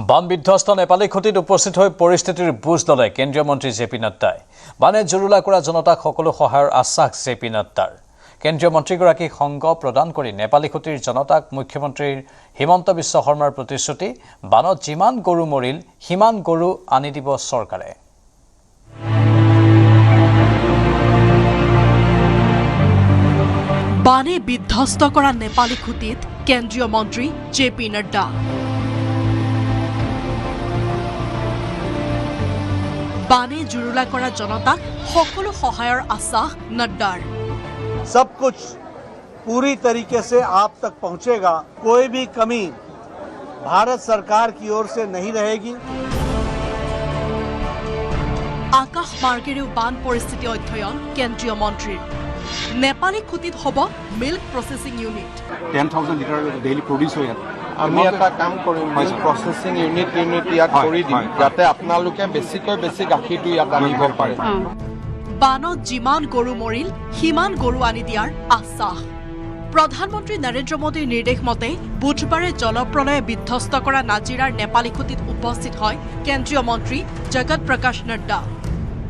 বান বিধ্বস্ত নেপালী খুঁটিত উপস্থিত হৈ পৰিস্থিতিৰ বুজ ল'লে কেন্দ্ৰীয় মন্ত্ৰী JP নাড্ডাই। বানে জুৰুলা কৰা জনতাক সকলো সহায়ৰ আশ্বাস JP নাড্ডাৰ। কেন্দ্ৰীয় মন্ত্ৰীগৰাকীক সংগ প্ৰদান কৰি নেপালী খুঁটিৰ জনতাক মুখ্যমন্ত্ৰী হিমন্ত বিশ্ব শৰ্মাৰ প্ৰতিশ্ৰুতি, বানত যিমান গৰু মৰিল সিমান গৰু আনি দিব চৰকাৰে। বানে বিধ্বস্ত কৰা নেপালী খুঁটিত কেন্দ্ৰীয় মন্ত্ৰী JP নাড্ডা। বানে জুৰুলা কৰা জনতাক সকলো সহায়ৰ আশ্বাস নাড্ডাৰ। सब कुछ पूरी तरीके से आप तक पहुंचेगा, कोई भी कमी भारत सरकार की ओर से नहीं रहेगी। আকাশ মাৰ্গেৰেও বান পৰিস্থিতি অধ্যয়ন কেন্দ্ৰীয় মন্ত্ৰীৰ। নেপালী খুঁটিত হ'ব milk processing unit 10,000 litre daily produce হয় ইয়াত আমি এটা কাম কৰিম প্ৰচেছিং ইউনিট ইয়াত কৰি দিম যাতে আপোনালোকে বেছিকৈ বেছি গাখীৰটো ইয়াত আনিব পাৰে বানত যিমান গৰু মৰিল সিমান গৰু আনি দিয়াৰ আশ্বাস প্ৰধানমন্ত্ৰী নৰেন্দ্ৰ মোদীৰ নিৰ্দেশ মতে বুধবাৰে জলপ্ৰলয়ে বিধ্বস্ত কৰা নাজিৰাৰ নেপালী খুঁটিত উপস্থিত হয় কেন্দ্ৰীয় মন্ত্ৰী জগত প্ৰকাশ নড্ডা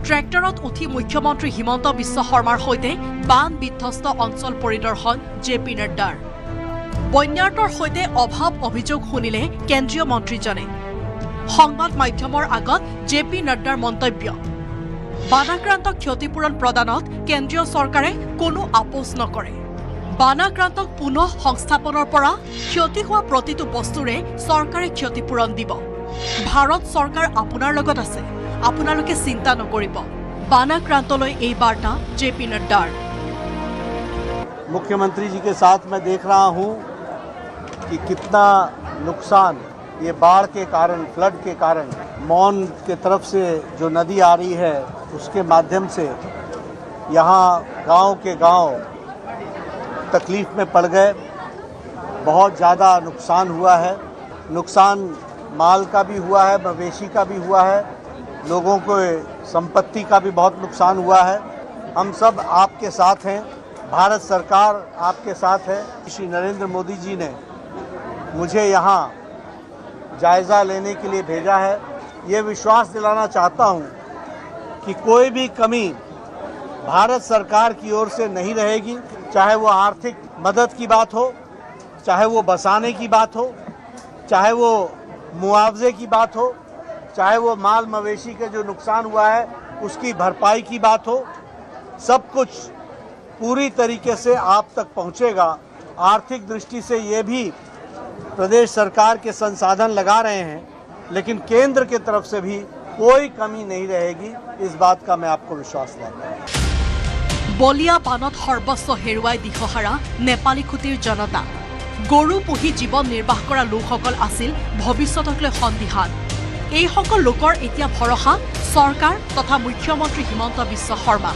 ট্ৰেক্টৰত উঠি মুখ্যমন্ত্ৰী হিমন্ত বিশ্ব শৰ্মাৰ সৈতে বান বিধ্বস্ত অঞ্চল পৰিদৰ্শন জে.পি. নড্ডাৰ বন্যাৰ্তৰ সৈতে অভাৱ অভিযোগ শুনিলে কেন্দ্ৰীয় মন্ত্ৰীজনে সংবাদ মাধ্যমৰ আগত জে.পি. নড্ডাৰ মন্তব্য বানাক্ৰান্ত ক্ষতিপূৰণ প্ৰদানত কেন্দ্ৰীয় চৰকাৰে কোনো আপোচ নকৰে বানাক্ৰান্তক পুনঃ সংস্থাপনৰ পৰা ক্ষতি হোৱা প্ৰতিটো বস্তুৰে চৰকাৰে ক্ষতিপূৰণ দিব ভাৰত চৰকাৰ আপোনাৰ লগত আছে আপোনালোকে চিন্তা নকৰিব বানাক্ৰান্তলৈ এই বাৰ্তা জে.পি. নড্ডাৰ मुख्यमंत्री जी के साथ मैं देख रहा हूं कि कितना नुकसान ये बाढ़ के कारण फ्लड के कारण मौन के तरफ से जो नदी आ रही है उसके माध्यम से यहाँ गांव के गांव तकलीफ में पड़ गए बहुत ज़्यादा नुकसान हुआ है नुकसान माल का भी हुआ है मवेशी का भी हुआ है लोगों को संपत्ति का भी बहुत नुकसान हुआ है हम सब आपके साथ हैं भारत सरकार आपके साथ है श्री नरेंद्र मोदी जी ने मुझे यहाँ जायज़ा लेने के लिए भेजा है ये विश्वास दिलाना चाहता हूँ कि कोई भी कमी भारत सरकार की ओर से नहीं रहेगी चाहे वो आर्थिक मदद की बात हो चाहे वो बसाने की बात हो चाहे वो मुआवजे की बात हो चाहे वो माल मवेशी के जो नुकसान हुआ है उसकी भरपाई की बात हो सब कुछ पूरी तरीके से आप तक पहुंचेगा आर्थिक दृष्टि से ये भी प्रदेश सरकार के संसाधन लगा रहे हैं लेकिन केंद्र की तरफ से भी कोई कमी नहीं रहेगी इस बात का मैं आपको विश्वास दिलाता हूं বলিয়া বানত সৰ্বস্ব হেৰুৱাই দিশহাৰা নেপালী খুঁটিৰ জনতা গৰু পুহি জীৱন নিৰ্বাহ কৰা লোকসকল আছিল ভৱিষ্যতক লৈ সন্দিহান এইসকল লোকৰ এতিয়া ভৰসা চৰকাৰ তথা মুখ্যমন্ত্ৰী হিমন্ত বিশ্ব শৰ্মা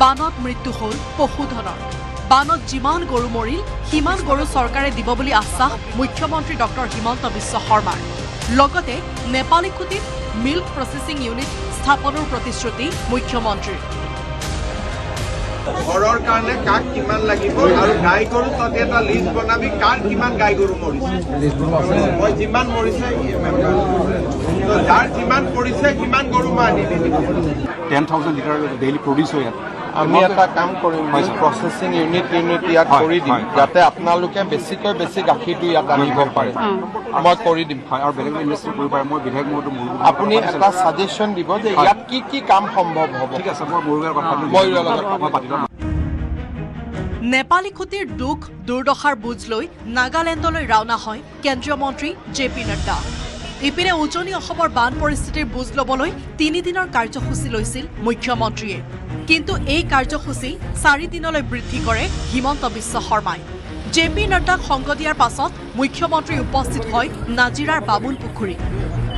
বানত মৃত্যু হ'ল পশুধনৰ বানত যিমান গৰু মৰিল সিমান গৰু চৰকাৰে দিব বুলি আশ্বাস মুখ্যমন্ত্ৰী ডক্টৰ হিমন্ত বিশ্ব শৰ্মাৰ লগতে নেপালী খুঁটিত মিল্ক প্ৰচেছিং ইউনিট স্থাপনৰ প্ৰতিশ্ৰুতি মুখ্যমন্ত্ৰীৰ ঘৰৰ কাৰণে কাক কিমান লাগিব আৰু গাই গৰু তাতে এটা লিষ্ট বনাবি কাৰ কিমান গাই গৰু মৰিছে মই যিমান মৰিছে যাৰ যিমান পৰিছে কিমান গৰু মই আনি দিম 10,000 লিটাৰ ডেইলি প্ৰডিউচ হয় ইয়াত আমি এটা কাম কৰিম প্ৰচেছিং ইউনিট ইয়াত কৰি দিম যাতে আপোনালোকে বেছিকৈ বেছি গাখীৰটো ইয়াত আনিব পাৰে মই কৰি দিম আৰু বেলেগ ইণ্ডাষ্ট্ৰী কৰিব পাৰে মই বিধায়ক মোৰ আপুনি এটা ছাজেশ্যন দিব যে ইয়াত কি কি কাম সম্ভৱ হ'ব ঠিক আছে মই মৰুগাৰ কথা মই পাতি ল'ম নেপালী খুঁটিৰ দুখ দুৰ্দশাৰ বুজ লৈ নাগালেণ্ডলৈ ৰাওনা হয় কেন্দ্ৰীয় মন্ত্ৰী জে.পি. নড্ডা ইপিনে উজনি অসমৰ বান পৰিস্থিতিৰ বুজ ল'বলৈ 3 দিনৰ কাৰ্যসূচী লৈছিল মুখ্যমন্ত্ৰীয়ে কিন্তু এই কাৰ্যসূচী 4 দিনলৈ বৃদ্ধি কৰে হিমন্ত বিশ্ব শৰ্মাই জে.পি. নড্ডাক সংগ দিয়াৰ পাছত মুখ্যমন্ত্ৰী উপস্থিত হয় নাজিৰাৰ বামুণ পুখুৰীত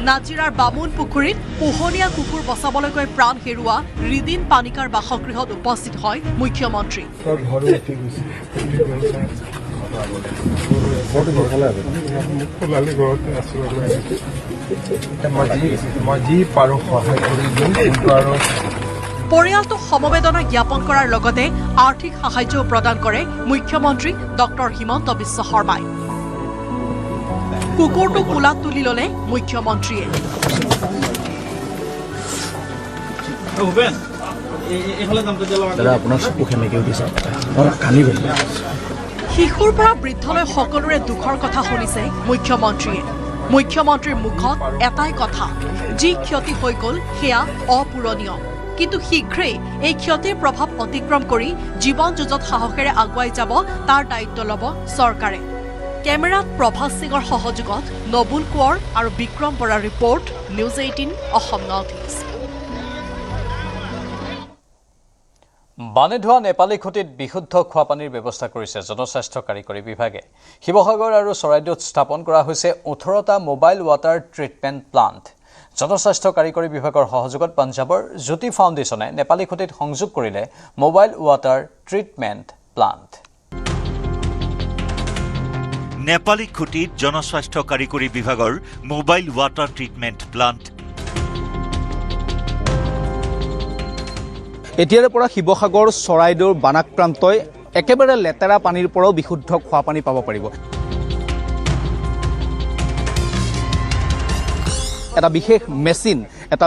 নাজিৰাৰ বামুণ পুখুৰীত পোহনীয়া কুকুৰ বচাবলৈ গৈ প্ৰাণ হেৰুওৱা ৰিদিন পানিকাৰ বাসগৃহত উপস্থিত হয় মুখ্যমন্ত্ৰী পৰিয়ালটোক সমবেদনা জ্ঞাপন কৰাৰ লগতে আৰ্থিক সাহায্যও প্ৰদান কৰে মুখ্যমন্ত্ৰী ডক্টৰ হিমন্ত বিশ্ব শৰ্মাই কুকুৰটো কোলাত তুলি ল'লে মুখ্যমন্ত্ৰীয়ে শিশুৰ পৰা বৃদ্ধলৈ সকলোৰে দুখৰ কথা শুনিছে মুখ্যমন্ত্ৰীয়ে মুখ্যমন্ত্ৰীৰ মুখত এটাই কথা যি ক্ষতি হৈ গ'ল সেয়া অপূৰণীয় কিন্তু শীঘ্ৰেই এই ক্ষতিৰ প্ৰভাৱ অতিক্ৰম কৰি জীৱন যুঁজত সাহসেৰে আগুৱাই যাব তাৰ দায়িত্ব ল'ব চৰকাৰে কেমেৰাত প্ৰভাস সিঙৰ সহযোগত নবুল কোঁৱৰ আৰু বিক্ৰম বৰাৰ report news 18 Assam North east বানে ধোৱা নেপালী খুঁটিত বিশুদ্ধ খোৱাপানীৰ ব্যৱস্থা কৰিছে জনস্বাস্থ্য কাৰিকৰী বিভাগে শিৱসাগৰ আৰু চৰাইদেউত স্থাপন কৰা হৈছে 18টা মোবাইল ৱাটাৰ ট্ৰিটমেণ্ট প্লাণ্ট জনস্বাস্থ্য কাৰিকৰী বিভাগৰ সহযোগত পাঞ্জাবৰ জ্যোতি ফাউণ্ডেশ্যনে নেপালী খুঁটিত সংযোগ কৰিলে মোবাইল ৱাটাৰ ট্ৰিটমেণ্ট প্লাণ্ট। নেপালী খুঁটিত জনস্বাস্থ্য কাৰিকৰী বিভাগৰ মোবাইল ৱাটাৰ ট্ৰিটমেণ্ট প্লাণ্ট। এতিয়াৰে পৰা শিৱসাগৰ চৰাইদেউৰ বানাক্ৰান্তই একেবাৰে লেতেৰা পানীৰ পৰাও বিশুদ্ধ খোৱা পানী পাব পাৰিব। এটা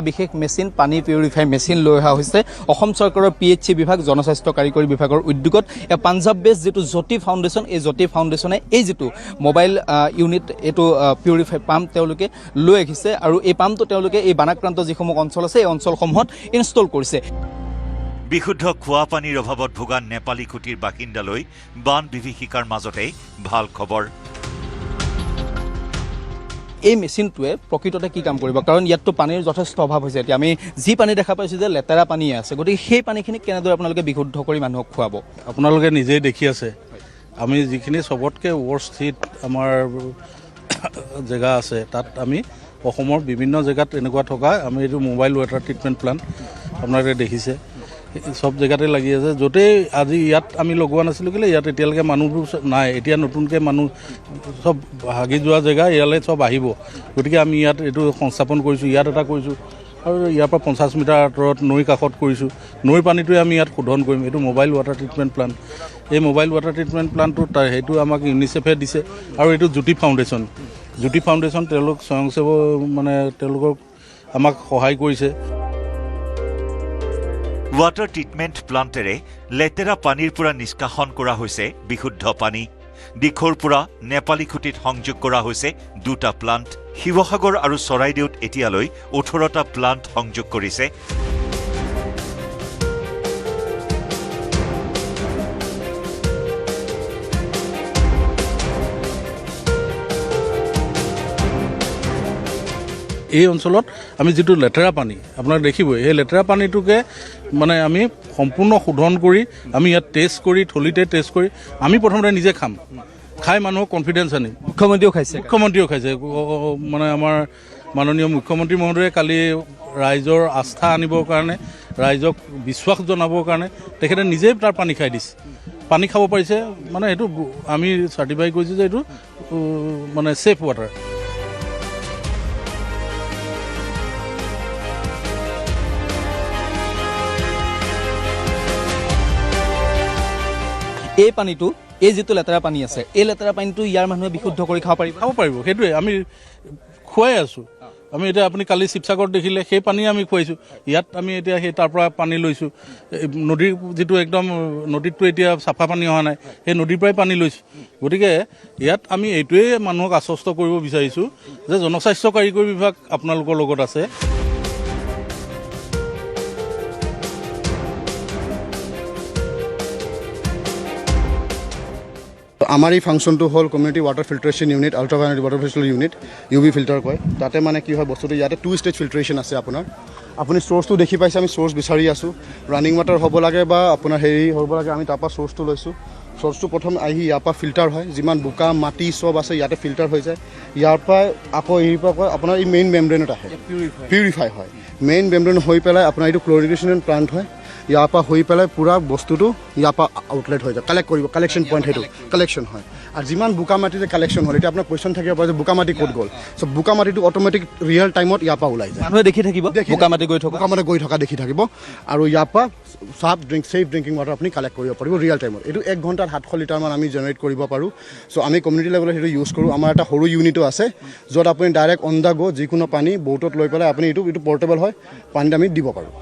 বিশেষ মেচিন পানী পিউৰিফাই মেচিন লৈ অহা হৈছে অসম চৰকাৰৰ PHC বিভাগ জনস্বাস্থ্য কাৰিকৰী বিভাগৰ উদ্যোগত। পাঞ্জাব বেছ যিটো জ্যোতি ফাউণ্ডেশ্যন, এই জ্যোতি ফাউণ্ডেশ্যনে এই যিটো মোবাইল ইউনিট এইটো পিউৰিফাই পাম্প তেওঁলোকে লৈ আহিছে আৰু এই পাম্পটো তেওঁলোকে এই বানাক্ৰান্ত যিসমূহ অঞ্চল আছে এই অঞ্চলসমূহত ইনষ্টল কৰিছে। বিশুদ্ধ খোৱা পানীৰ অভাৱত ভোগা নেপালী খুঁটিৰ বাসিন্দালৈ বান বিভীষিকাৰ মাজতে ভাল খবৰ। এই মেচিনটোৱে প্ৰকৃততে কি কাম কৰিব, কাৰণ ইয়াততো পানীৰ যথেষ্ট অভাৱ হৈছে। এতিয়া আমি যি পানী দেখা পাইছোঁ যে লেতেৰা পানী আছে, গতিকে সেই পানীখিনি কেনেদৰে আপোনালোকে বিশুদ্ধ কৰি মানুহক খুৱাব? আপোনালোকে নিজেই দেখি আছে, আমি যিখিনি চবতকৈ ৱৰ্ষ্ট হিট আমাৰ জেগা আছে তাত আমি অসমৰ বিভিন্ন জেগাত এনেকুৱা থকা আমি এইটো মোবাইল ৱাটাৰ ট্ৰিটমেণ্ট প্লাণ্ট আপোনালোকে দেখিছে সব জেগাতে লাগি আছে। য'তেই আজি ইয়াত আমি লগোৱা নাছিলোঁ কেলৈ ইয়াত এতিয়ালৈকে মানুহবোৰ নাই, এতিয়া নতুনকৈ মানুহ চব হাগি যোৱা জেগা ইয়ালৈ চব আহিব, গতিকে আমি ইয়াত এইটো সংস্থাপন কৰিছোঁ। ইয়াত এটা কৰিছোঁ আৰু ইয়াৰ পৰা 50 মিটাৰ আঁতৰত নৈৰ কাষত কৰিছোঁ। নৈৰ পানীটোৱে আমি ইয়াত শোধন কৰিম। এইটো মোবাইল ৱাটাৰ ট্ৰিটমেণ্ট প্লাণ্ট। এই মোবাইল ৱাটাৰ ট্ৰিটমেণ্ট প্লাণ্টটো সেইটো আমাক ইউনিচেফে দিছে আৰু এইটো জ্যোতি ফাউণ্ডেশ্যন তেওঁলোক স্বয়ংসেৱক মানে তেওঁলোকক আমাক সহায় কৰিছে। ৱাটাৰ ট্ৰিটমেণ্ট প্লাণ্টেৰে লেতেৰা পানীৰ পৰা নিষ্কাশন কৰা হৈছে বিশুদ্ধ পানী। দিখৌৰ পৰা নেপালী খুঁটিত সংযোগ কৰা হৈছে 2টা প্লাণ্ট। শিৱসাগৰ আৰু চৰাইদেউত এতিয়ালৈ 18টা প্লাণ্ট সংযোগ কৰিছে। এই অঞ্চলত আমি যিটো লেতেৰা পানী আপোনাক দেখিবই, এই লেতেৰা পানীটোকে মানে আমি সম্পূৰ্ণ শোধন কৰি আমি ইয়াত টেষ্ট কৰি থলিতে টেষ্ট কৰি আমি প্ৰথমতে নিজে খাই মানুহক কনফিডেঞ্চ আনিম। মুখ্যমন্ত্ৰীও খাইছে মানে আমাৰ মাননীয় মুখ্যমন্ত্ৰী মহোদয়ে কালি ৰাইজৰ আস্থা আনিবৰ কাৰণে, ৰাইজক বিশ্বাস জনাবৰ কাৰণে তেখেতে নিজেই তাৰ পানী খাই দিছে, পানী খাব পাৰিছে। মানে এইটো আমি চাৰ্টিফাই কৰিছোঁ যে এইটো মানে ছেফ ৱাটাৰ। এই পানীটো, এই যিটো লেতেৰা পানী আছে, এই লেতেৰা পানীটো ইয়াৰ মানুহে বিশুদ্ধ কৰি খাব পাৰিব। সেইটোৱে আমি খুৱাই আছোঁ। আমি এতিয়া আপুনি কালি শিৱসাগৰত দেখিলে সেই পানী আমি খুৱাইছোঁ। ইয়াত আমি এতিয়া সেই তাৰ পৰা পানী লৈছোঁ। নদীৰ যিটো একদম নদীতটো এতিয়া চাফা পানী অহা নাই, সেই নদীৰ পৰাই পানী লৈছোঁ। গতিকে ইয়াত আমি এইটোৱে মানুহক আশ্বস্ত কৰিব বিচাৰিছোঁ যে জনস্বাস্থ্য কাৰিকৰী বিভাগ আপোনালোকৰ লগত আছে। আমাৰ এই ফাংচনটো হ'ল community water filtration unit, ultraviolet water filter unit, UV filter কয়। তাতে মানে কি হয় বস্তুটো, ইয়াতে 2 ষ্টেজ ফিল্টাৰেশ্যন আছে আপোনাৰ। আপুনি চ'ৰ্চটো দেখি পাইছে, আমি চ'ৰ্চ বিচাৰি আছোঁ। ৰানিং ৱাটাৰ হ'ব লাগে বা আপোনাৰ হেৰি হ'ব লাগে, আমি তাৰপৰা চ'ৰ্চটো লৈছোঁ। চ'ৰ্চটো প্ৰথম আহি ইয়াৰ পৰা ফিল্টাৰ হয়, যিমান বোকা মাটি চব আছে ইয়াতে ফিল্টাৰ হৈ যায়। ইয়াৰ পৰা আকৌ হেৰিৰ পৰা আপোনাৰ এই মেইন মেমব্ৰেনত আহে, পিউৰিফাই হয়। মেইন মেমব্ৰেন হৈ পেলাই আপোনাৰ এইটো ক্লৰিনেশ্যন প্লাণ্ট হয়। ইয়াৰ পৰা হৈ পেলাই পূৰা বস্তুটো ইয়াৰ পৰা আউটলেট হৈ যায়, কালেক্ট কৰিব, কালেকশ্যন পইণ্ট সেইটো কালেকশ্যন হয়। আৰু যিমান বোকা মাটিতে কালেকশ্যন হ'ল, এতিয়া আপোনাৰ কুৱেশ্যন থাকিব পাৰে যে বোকা মাটি ক'ত গ'ল। চ' বোকা মাটিটো অট'মেটিক ৰিয়েল টাইমত ইয়াৰ পৰা ওলাই যায়, মানুহে দেখি থাকিব বোকা মাটি গৈ থকা দেখি থাকিব। আৰু ইয়াৰ পৰা ছেফ ড্ৰিংকিং ৱাটাৰ আপুনি কালেক্ট কৰিব পাৰিব ৰিয়েল টাইমত। এইটো 1 ঘণ্টাত 700 লিটাৰমান আমি জেনেৰেট কৰিব পাৰোঁ। চ' আমি কমিউনিটি লেভেলত সেইটো ইউজ কৰোঁ। আমাৰ এটা সৰু ইউনিটো আছে য'ত আপুনি ডাইৰেক্ট অন দ্য গ' যিকোনো পানী ব'টত লৈ পেলাই আপুনি এইটো পৰ্টেবল হয়, পানীত আমি দিব পাৰোঁ।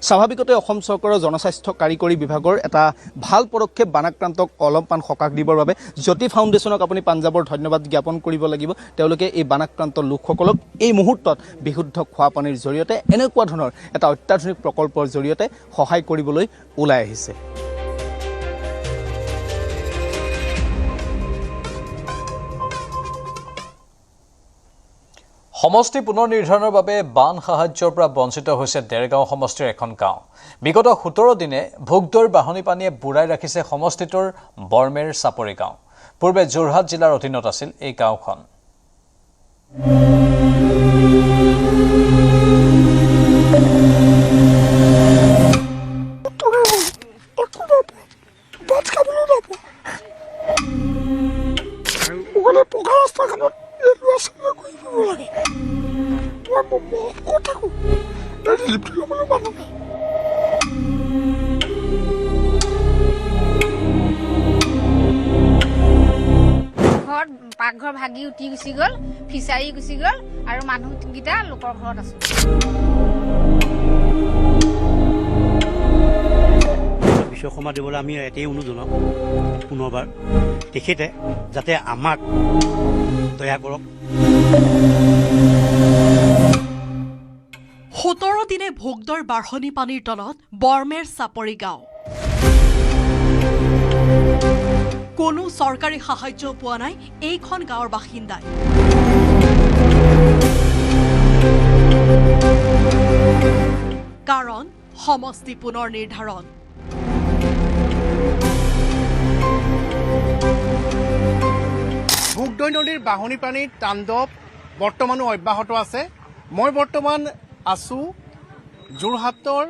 স্বাভাৱিকতে অসম চৰকাৰৰ জনস্বাস্থ্য কাৰিকৰী বিভাগৰ এটা ভাল পদক্ষেপ বানাক্ৰান্তক অলপমান সকাহ দিবৰ বাবে জ্যোতি ফাউণ্ডেশ্যনক আপুনি পাঞ্জাবৰ ধন্যবাদ জ্ঞাপন কৰিব লাগিব। তেওঁলোকে এই বানাক্ৰান্ত লোকসকলক এই মুহূৰ্তত বিশুদ্ধ খোৱা পানীৰ জৰিয়তে এনেকুৱা ধৰণৰ এটা অত্যাধুনিক প্ৰকল্পৰ জৰিয়তে সহায় কৰিবলৈ ওলাই আহিছে। সমষ্টি পুনৰ নিৰ্ধাৰণৰ বাবে বান সাহায্যৰ পৰা বঞ্চিত হৈছে ডেৰগাঁও সমষ্টিৰ এখন গাঁও। বিগত 17 দিনে ভোগদৈৰ বাঢ়নী পানীয়ে বুৰাই ৰাখিছে সমষ্টিটোৰ বৰমেৰ চাপৰি গাঁও। পূৰ্বে যোৰহাট জিলাৰ অধীনত আছিল এই গাঁওখন। পাকঘৰ ভাগি উঠি গুচি গ'ল, ফিচাৰী গুচি গ'ল আৰু মানুহকেইটা লোকৰ ঘৰত আছো। বিশ্বকৰ্মা দেৱলৈ আমি এটাই অনুৰোধ জনাওঁ পুনৰবাৰ তেখেতে যাতে আমাক দয়া কৰক। 17 দিনে ভোগদৈৰ বাঢ়নি পানীৰ তলত বৰমেৰ চাপৰি গাঁও। কোনো চৰকাৰী সাহায্য পোৱা নাই এইখন গাঁৱৰ বাসিন্দাই। কাৰণ সমষ্টি পুনৰ নিৰ্ধাৰণ। ভোগদৈ নদীৰ বাঢ়নি পানীৰ তাণ্ডৱ বৰ্তমানো অব্যাহত আছে। মই বৰ্তমান আছোঁ যোৰহাটৰ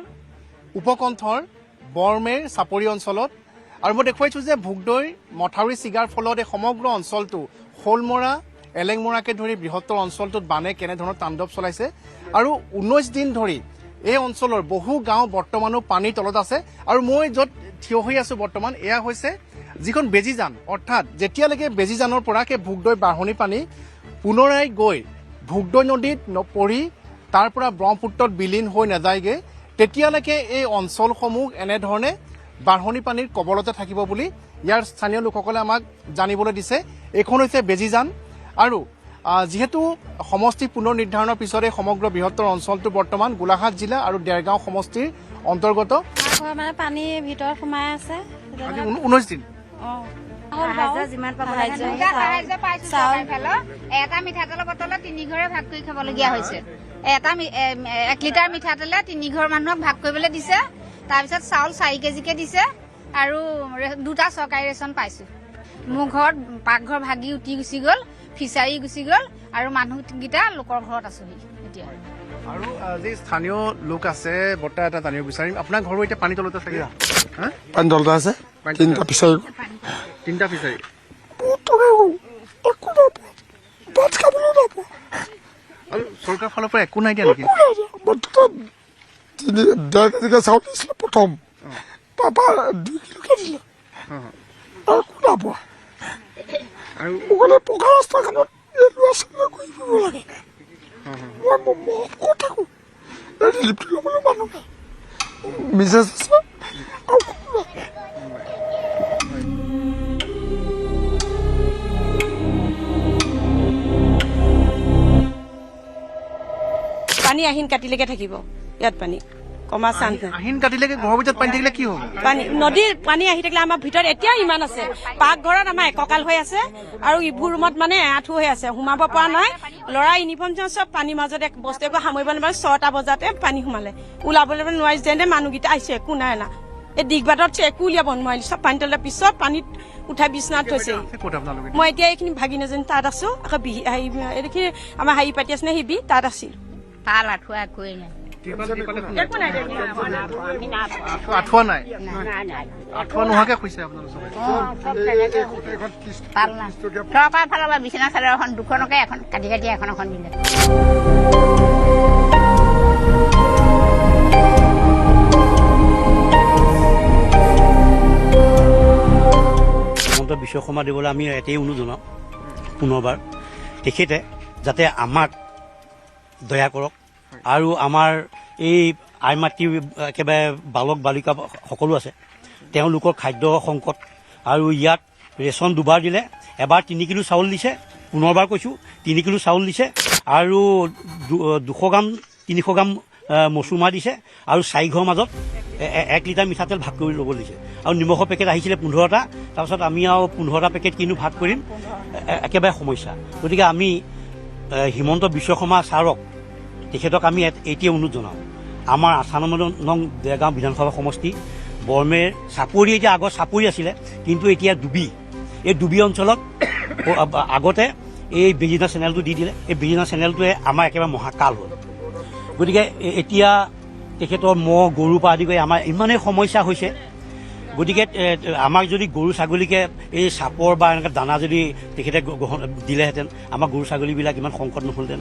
উপকণ্ঠৰ বৰমেৰ চাপৰি অঞ্চলত আৰু মই দেখুৱাইছোঁ যে ভোগদৈৰ মথাউৰি ছিগাৰ ফলত এই সমগ্ৰ অঞ্চলটো শোলমৰা এলেংমৰাকে ধৰি বৃহত্তৰ অঞ্চলটোত বানে কেনেধৰণৰ তাণ্ডৱ চলাইছে আৰু 19 দিন ধৰি এই অঞ্চলৰ বহু গাঁও বৰ্তমানো পানীৰ তলত আছে। আৰু মই য'ত থিয় হৈ আছোঁ বৰ্তমান এয়া হৈছে যিখন বেজীজান, অৰ্থাৎ যেতিয়ালৈকে বেজীজানৰ পৰা সেই ভোগদৈ বাঢ়নি পানী পুনৰাই গৈ ভোগদৈ নদীত পৰি তাৰ পৰা ব্ৰহ্মপুত্ৰত বিলীন হৈ নাযায়গৈ তেতিয়ালৈকে এই অঞ্চলসমূহ এনেধৰণে বাঢ়নি পানীৰ কবলতে থাকিব বুলি ইয়াৰ স্থানীয় লোকসকলে আমাক জানিবলৈ দিছে। এইখন হৈছে বেজীজান আৰু যিহেতু সমষ্টি পুনৰ নিৰ্ধাৰণৰ পিছত এই সমগ্ৰ বৃহত্তৰ অঞ্চলটো বৰ্তমান গোলাঘাট জিলা আৰু দেৰগাঁও সমষ্টিৰ অন্তৰ্গত। মানে পানী ভিতৰত সোমাই আছে 19 দিন। এটা মিঠাতেলৰ বটলত 3 ঘৰে ভাগ কৰি খাবলগীয়া হৈছে। 1 লিটাৰ মিঠাতেলে 3 ঘৰ মানুহক ভাগ কৰিবলৈ দিছে। তাৰপিছত চাউল 4 কেজিকে দিছে আৰু 2টা চৰকাৰী ৰেচন পাইছোঁ। মোৰ ঘৰত পাকঘৰ ভাগি উঠি গুচি গ'ল, ফিচাৰী গুচি গ'ল আৰু মানুহকেইটা লোকৰ ঘৰত আছোহি এতিয়া। আৰু যি স্থানীয় লোক আছে বৰ্তা এটা জানিব বিচাৰিম, আপোনাৰ ঘৰো এতিয়া পানী তলতে থাকে? পানী তলতে আছে, 3টা ফিচাৰী। 3টা ফিচাৰী আৰু চৰকাৰৰ ফালৰ পৰা একো নাই দিয়া নেকি? 1.5 কেজিকে চাউল দিছিলে প্ৰথম, তাৰপৰা 2 কিলোকে দিলে আৰু একো নাপোৱা। আৰু পকা ৰাস্তাখনত এই ল'ৰা ছোৱালীয়ে ঘূৰি ফুৰিব লাগে। মই ক'ত থাকোঁ, এই লিফ্ট ল'বলৈ মানুহ নাই, মিছেছ আছে আৰু পানী আহিন কাটিলৈকে থাকিব ইয়াত, পানী কমা চান্স নাই। আহিন কাটিলৈকে ঘৰৰ ভিতৰত পানী থাকিলে কি হ'ব? পানী নদীৰ পানী আহি থাকিলে আমাৰ ভিতৰত এতিয়াও ইমান আছে। পাকঘৰত আমাৰ এককাল হৈ আছে আৰু ইবোৰ ৰুমত মানে আঁঠু হৈ আছে, সোমাব পৰা নাই। ল'ৰা ইউনিফৰ্ম চব পানীৰ মাজতে বস্তু একো সামৰিব নোৱাৰে। 6টা বজাতে পানী সোমালে, ওলাবলৈ নোৱাৰি। যেনে মানুহকেইটা আহিছে একো নাই না, এই দিগবাটত একো উলিয়াব নোৱাৰিলে, চব পানী তলে। পিছত পানীত উঠাই বিচনাত থৈছে। মই এতিয়া এইখিনি ভাগিন এজনী তাত আছো, আকৌ এইখিনি আমাৰ হাৰি পাতি আছে নে সিবি তাত আছিল। ভাল আঁঠুৱা একোৱেই নাই। আঁঠুৱা নাই, আঁঠুৱা নোহোৱাকে শুইছে আপোনালোক? চৰকাৰৰ ফালৰ পৰা বিচনা চাদৰ এখন 2খনকে এখন কাটি কাটি এখন দিলে। হিমন্ত বিশ্ব শৰ্মা দেৱলৈ আমি এটাই অনুৰোধ জনাওঁ পুনৰবাৰ তেখেতে যাতে আমাক দয়া কৰক আৰু আমাৰ এই আই মাতৃ একেবাৰে বালক বালিকা সকলো আছে, তেওঁলোকৰ খাদ্য সংকট আৰু ইয়াত ৰেচন 2বাৰ দিলে। এবাৰ 3 কিলো চাউল দিছে, পুনৰবাৰ কৈছোঁ 3 কিলো চাউল দিছে আৰু 200 গ্ৰাম 300 গ্ৰাম মচুৰমাহ দিছে আৰু 4 ঘৰৰ মাজত 1 লিটাৰ মিঠাতেল ভাগ কৰি ল'ব দিছে। আৰু নিমখৰ পেকেট আহিছিলে 15টা, তাৰপিছত আমি আৰু 15টা পেকেট কিনো ভাগ কৰিম, একেবাৰে সমস্যা। গতিকে আমি হিমন্ত বিশ্ব শৰ্মা ছাৰক, তেখেতক আমি এতিয়া অনুৰোধ জনাওঁ, আমাৰ 98 নং দেৰগাঁও বিধানসভা সমষ্টি বৰমেৰ চাপৰি, এতিয়া আগত চাপৰি আছিলে কিন্তু এতিয়া ডুবি এই ডুবি অঞ্চলত আগতে এই বেজিনা চেনেলটো দি দিলে। এই বেজিনা চেনেলটোৱে আমাৰ একেবাৰে মহাকাল হ'ল। গতিকে এতিয়া তেখেতৰ মহ গৰুৰ পৰা আদি কৰি আমাৰ ইমানেই সমস্যা হৈছে। গতিকে আমাক যদি গৰু ছাগলীকে এই চাপৰ বা এনেকৈ দানা যদি তেখেতে গ্ৰহণ দিলেহেঁতেন, আমাৰ গৰু ছাগলীবিলাক ইমান সংকট নহ'লহেঁতেন।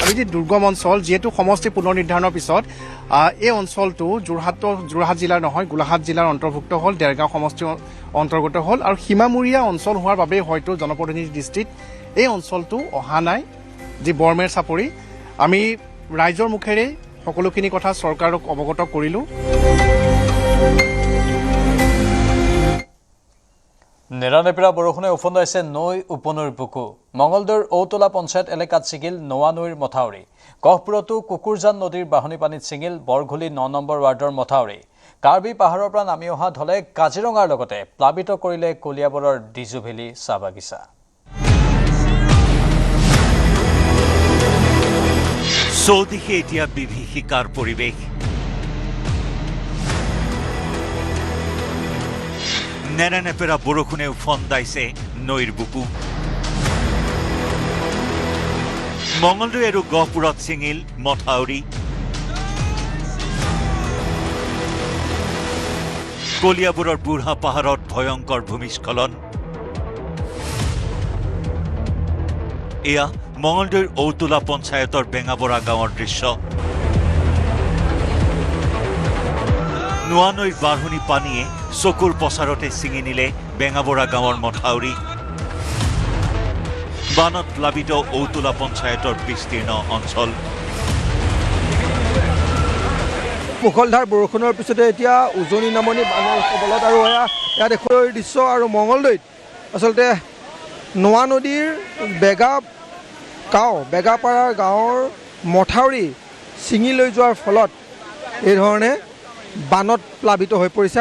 আমি যি দুৰ্গম অঞ্চল, যিহেতু সমষ্টি পুনৰ নিৰ্ধাৰণৰ পিছত এই অঞ্চলটো যোৰহাট জিলাৰ নহয়, গোলাঘাট জিলাৰ অন্তৰ্ভুক্ত হ'ল, দেৰগাঁও সমষ্টিৰ অন্তৰ্গত হ'ল আৰু সীমামূৰীয়া অঞ্চল হোৱাৰ বাবেই হয়তো জনপ্ৰতিনিধি দৃষ্টিত এই অঞ্চলটো অহা নাই। যি বৰমেৰ চাপৰি, আমি ৰাইজৰ মুখেৰে সকলোখিনি কথা চৰকাৰক অৱগত কৰিলোঁ। নেৰানেপেৰা বৰষুণে উফন্দাইছে নৈ উপনৈৰ বুকু। মঙলদৈৰ ঔতলা পঞ্চায়ত এলেকাত ছিগিল নোৱা নৈৰ মথাউৰি। গহপুৰতো কুকুৰজান নদীৰ বাঢ়নী পানীত ছিঙিল বৰঘুলি ৯ নম্বৰ ৱাৰ্ডৰ মথাউৰি। কাৰ্বি পাহাৰৰ পৰা নামি অহা ঢলে কাজিৰঙাৰ লগতে প্লাবিত কৰিলে কলিয়াবৰৰ ডিজু ভেলী চাহ বাগিচা। চৌদিশে এতিয়া বিভীষিকাৰ পৰিৱেশ। নেৰানেপেৰা বৰষুণে উফন্দাইছে নৈৰ বুকু। মঙলদৈ আৰু গহপুৰত ছিঙিল মথাউৰি। কলিয়াবৰৰ বুঢ়া পাহাৰত ভয়ংকৰ ভূমিস্খলন। এয়া মঙলদৈৰ ঔতলা পঞ্চায়তৰ বেঙাবৰা গাঁৱৰ দৃশ্য। নোৱা নৈৰ বাঢ়নী পানীয়ে চকুৰ পচাৰতে ছিঙি নিলে বেঙাবৰা গাঁৱৰ মথাউৰি। বানত প্লাবিত ঔতলা পঞ্চায়তৰ বিস্তীৰ্ণ অঞ্চল। মুখলধাৰ বৰষুণৰ পিছতে এতিয়া উজনি নামনি বানৰ কবলত আৰু এয়া দেখুৱাই দৃশ্য। আৰু মঙলদৈত আচলতে নোৱা নদীৰ বেগাপাৰাৰ গাঁৱৰ মথাউৰি ছিঙি লৈ যোৱাৰ ফলত এইধৰণে বানত প্লাবিত হৈ পৰিছে।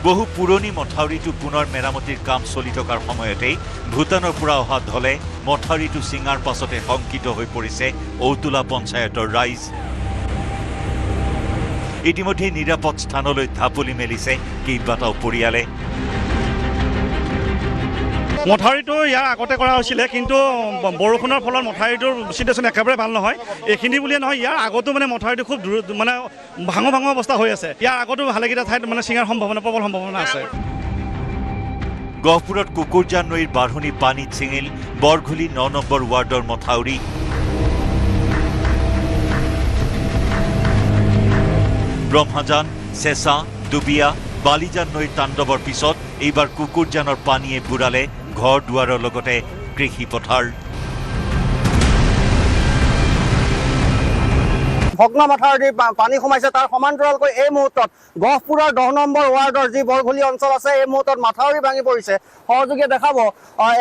বহু পুৰণি মথাউৰিটো পুনৰ মেৰামতিৰ কাম চলি থকাৰ সময়তেই ভূটানৰ পৰা অহা ঢলে মথাউৰিটো ছিঙাৰ পাছতে শংকিত হৈ পৰিছে ঔতলা পঞ্চায়তৰ ৰাইজ। ইতিমধ্যে নিৰাপদ স্থানলৈ ঢাপলি মেলিছে কেইবাটাও পৰিয়ালে। মথাউৰিটো ইয়াৰ আগতে কৰা হৈছিলে, কিন্তু বৰষুণৰ ফলত মথাউৰিটোৰ চিটুৱেশ্যন একেবাৰে ভাল নহয়। এইখিনি বুলিয়ে নহয়, ইয়াৰ আগতো মথাউৰিটো খুব ভাঙো অৱস্থা হৈ আছে। ইয়াৰ আগতো ভালেকেইটা ঠাইত ছিঙাৰ প্ৰবল সম্ভাৱনা আছে। গহপুৰত কুকুৰজান নৈৰ বাঢ়নী পানীত ছিঙিল বৰঘুলি ৯ নম্বৰ ৱাৰ্ডৰ মথাউৰি। ব্ৰহ্মাজান, চেঁচা, ডুবিয়া, বালিজান নৈৰ তাণ্ডৱৰ পিছত এইবাৰ কুকুৰজানৰ পানীয়ে বুৰালে ঘৰ দুৱাৰৰ লগতে কৃষি পথাৰ। ভগ্ন মথাউৰিত পানী সোমাইছে, তাৰ সমান্তৰালকৈ এই মুহূৰ্তত গহপুৰৰ 10 নম্বৰ ৱাৰ্ডৰ যি বৰঘুলি অঞ্চল আছে, এই মুহূৰ্তত মথাউৰি ভাঙি পৰিছে। সহযোগীয়ে দেখাব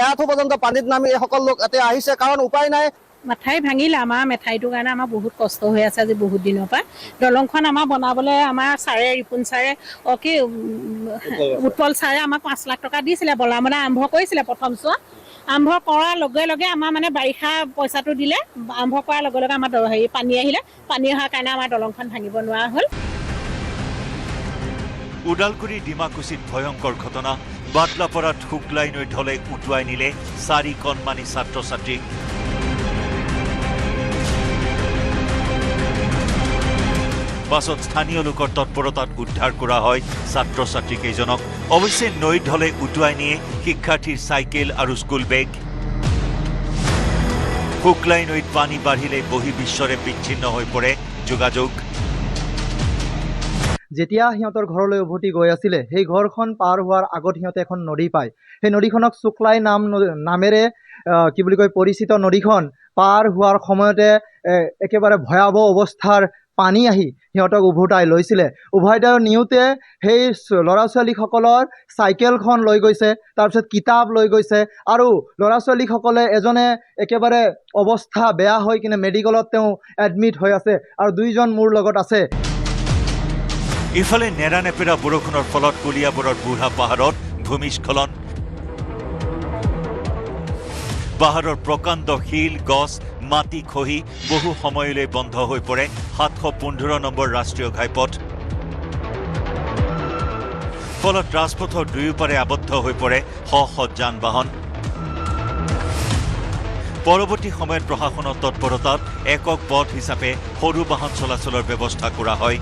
এআঁঠু পৰ্যন্ত পানীত নামি এইসকল লোক এতিয়া আহিছে, কাৰণ উপায় নাই। মাথাই ভাঙিলে আমাৰ মেঠাইটোৰ কাৰণে আমাৰ বহুত কষ্ট হৈ আছে আজি বহুত দিনৰ পৰা। দলংখন আমাৰ বনাবলৈ আমাৰ ছাৰে ৰিপুণ ছাৰে উৎপল ছাৰে আমাক 5 লাখ টকা দিছিলে, বনাবলৈ আৰম্ভ কৰিছিলে। প্ৰথম চোৱা আৰম্ভ কৰাৰ লগে লগে আমাৰ বাৰিষা পইচাটো দিলে, আৰম্ভ কৰাৰ লগে লগে আমাৰ পানী আহিলে। পানী অহাৰ কাৰণে আমাৰ দলংখন ভাঙিব নোৱাৰা হ'ল। ওদালগুৰি ডিমাকুছিত ভয়ংকৰ ঘটনা। বাদলাপাৰাত শুক্লাই নৈ ঢলে উটুৱাই নিলে 4 কণমানি ছাত্ৰ ছাত্ৰীক। পাছত স্থানীয় লোকৰ তৎপৰতাত উদ্ধাৰ কৰা হয় ছাত্ৰ ছাত্ৰীকেইজনক। অৱশ্যে নৈৰ ঢলে উটুৱাই নিয়ে শিক্ষাৰ্থীৰ চাইকেল আৰু স্কুল বেগ। শুক্লাই নৈত পানী বাঢ়িলে বহিৰ্বিশ্বৰে বিচ্ছিন্ন হৈ পৰে যোগাযোগ। যেতিয়া সিহঁতৰ ঘৰলৈ উভতি গৈ আছিলে, সেই ঘৰখন পাৰ হোৱাৰ আগত সিহঁতে এখন নদী পায়। সেই নদীখনক শুক্লাই নামেৰে পৰিচিত নদীখন পাৰ হোৱাৰ সময়তে একেবাৰে ভয়াৱহ অৱস্থাৰ পানী আহি সিহঁতক উভতাই লৈছিলে। উভতাই নিওঁতে সেই ল'ৰা ছোৱালীসকলৰ চাইকেলখন লৈ গৈছে, তাৰপিছত কিতাপ লৈ গৈছে, আৰু ল'ৰা ছোৱালীসকলে এজনে একেবাৰে অৱস্থা বেয়া হৈ কিনে মেডিকেলত তেওঁ এডমিট হৈ আছে, আৰু 2জন মোৰ লগত আছে। ইফালে নেৰানেপেৰা বৰষুণৰ ফলত কলিয়াবৰৰ বুঢ়া পাহাৰত ভূমিস্খলন। পাহাৰৰ প্ৰকাণ্ড শিল গছ মাটি খহি বহু সময়লৈ বন্ধ হৈ পৰে 715 নম্বৰ ৰাষ্ট্ৰীয় ঘাইপথ ফলত ৰাজপথৰ দুয়োপাৰে আবদ্ধ হৈ পৰে শ শ যান বাহন পৰৱৰ্তী সময়ত প্ৰশাসনৰ তৎপৰতাত একক পথ হিচাপে সৰু বাহন চলাচলৰ ব্যৱস্থা কৰা হয়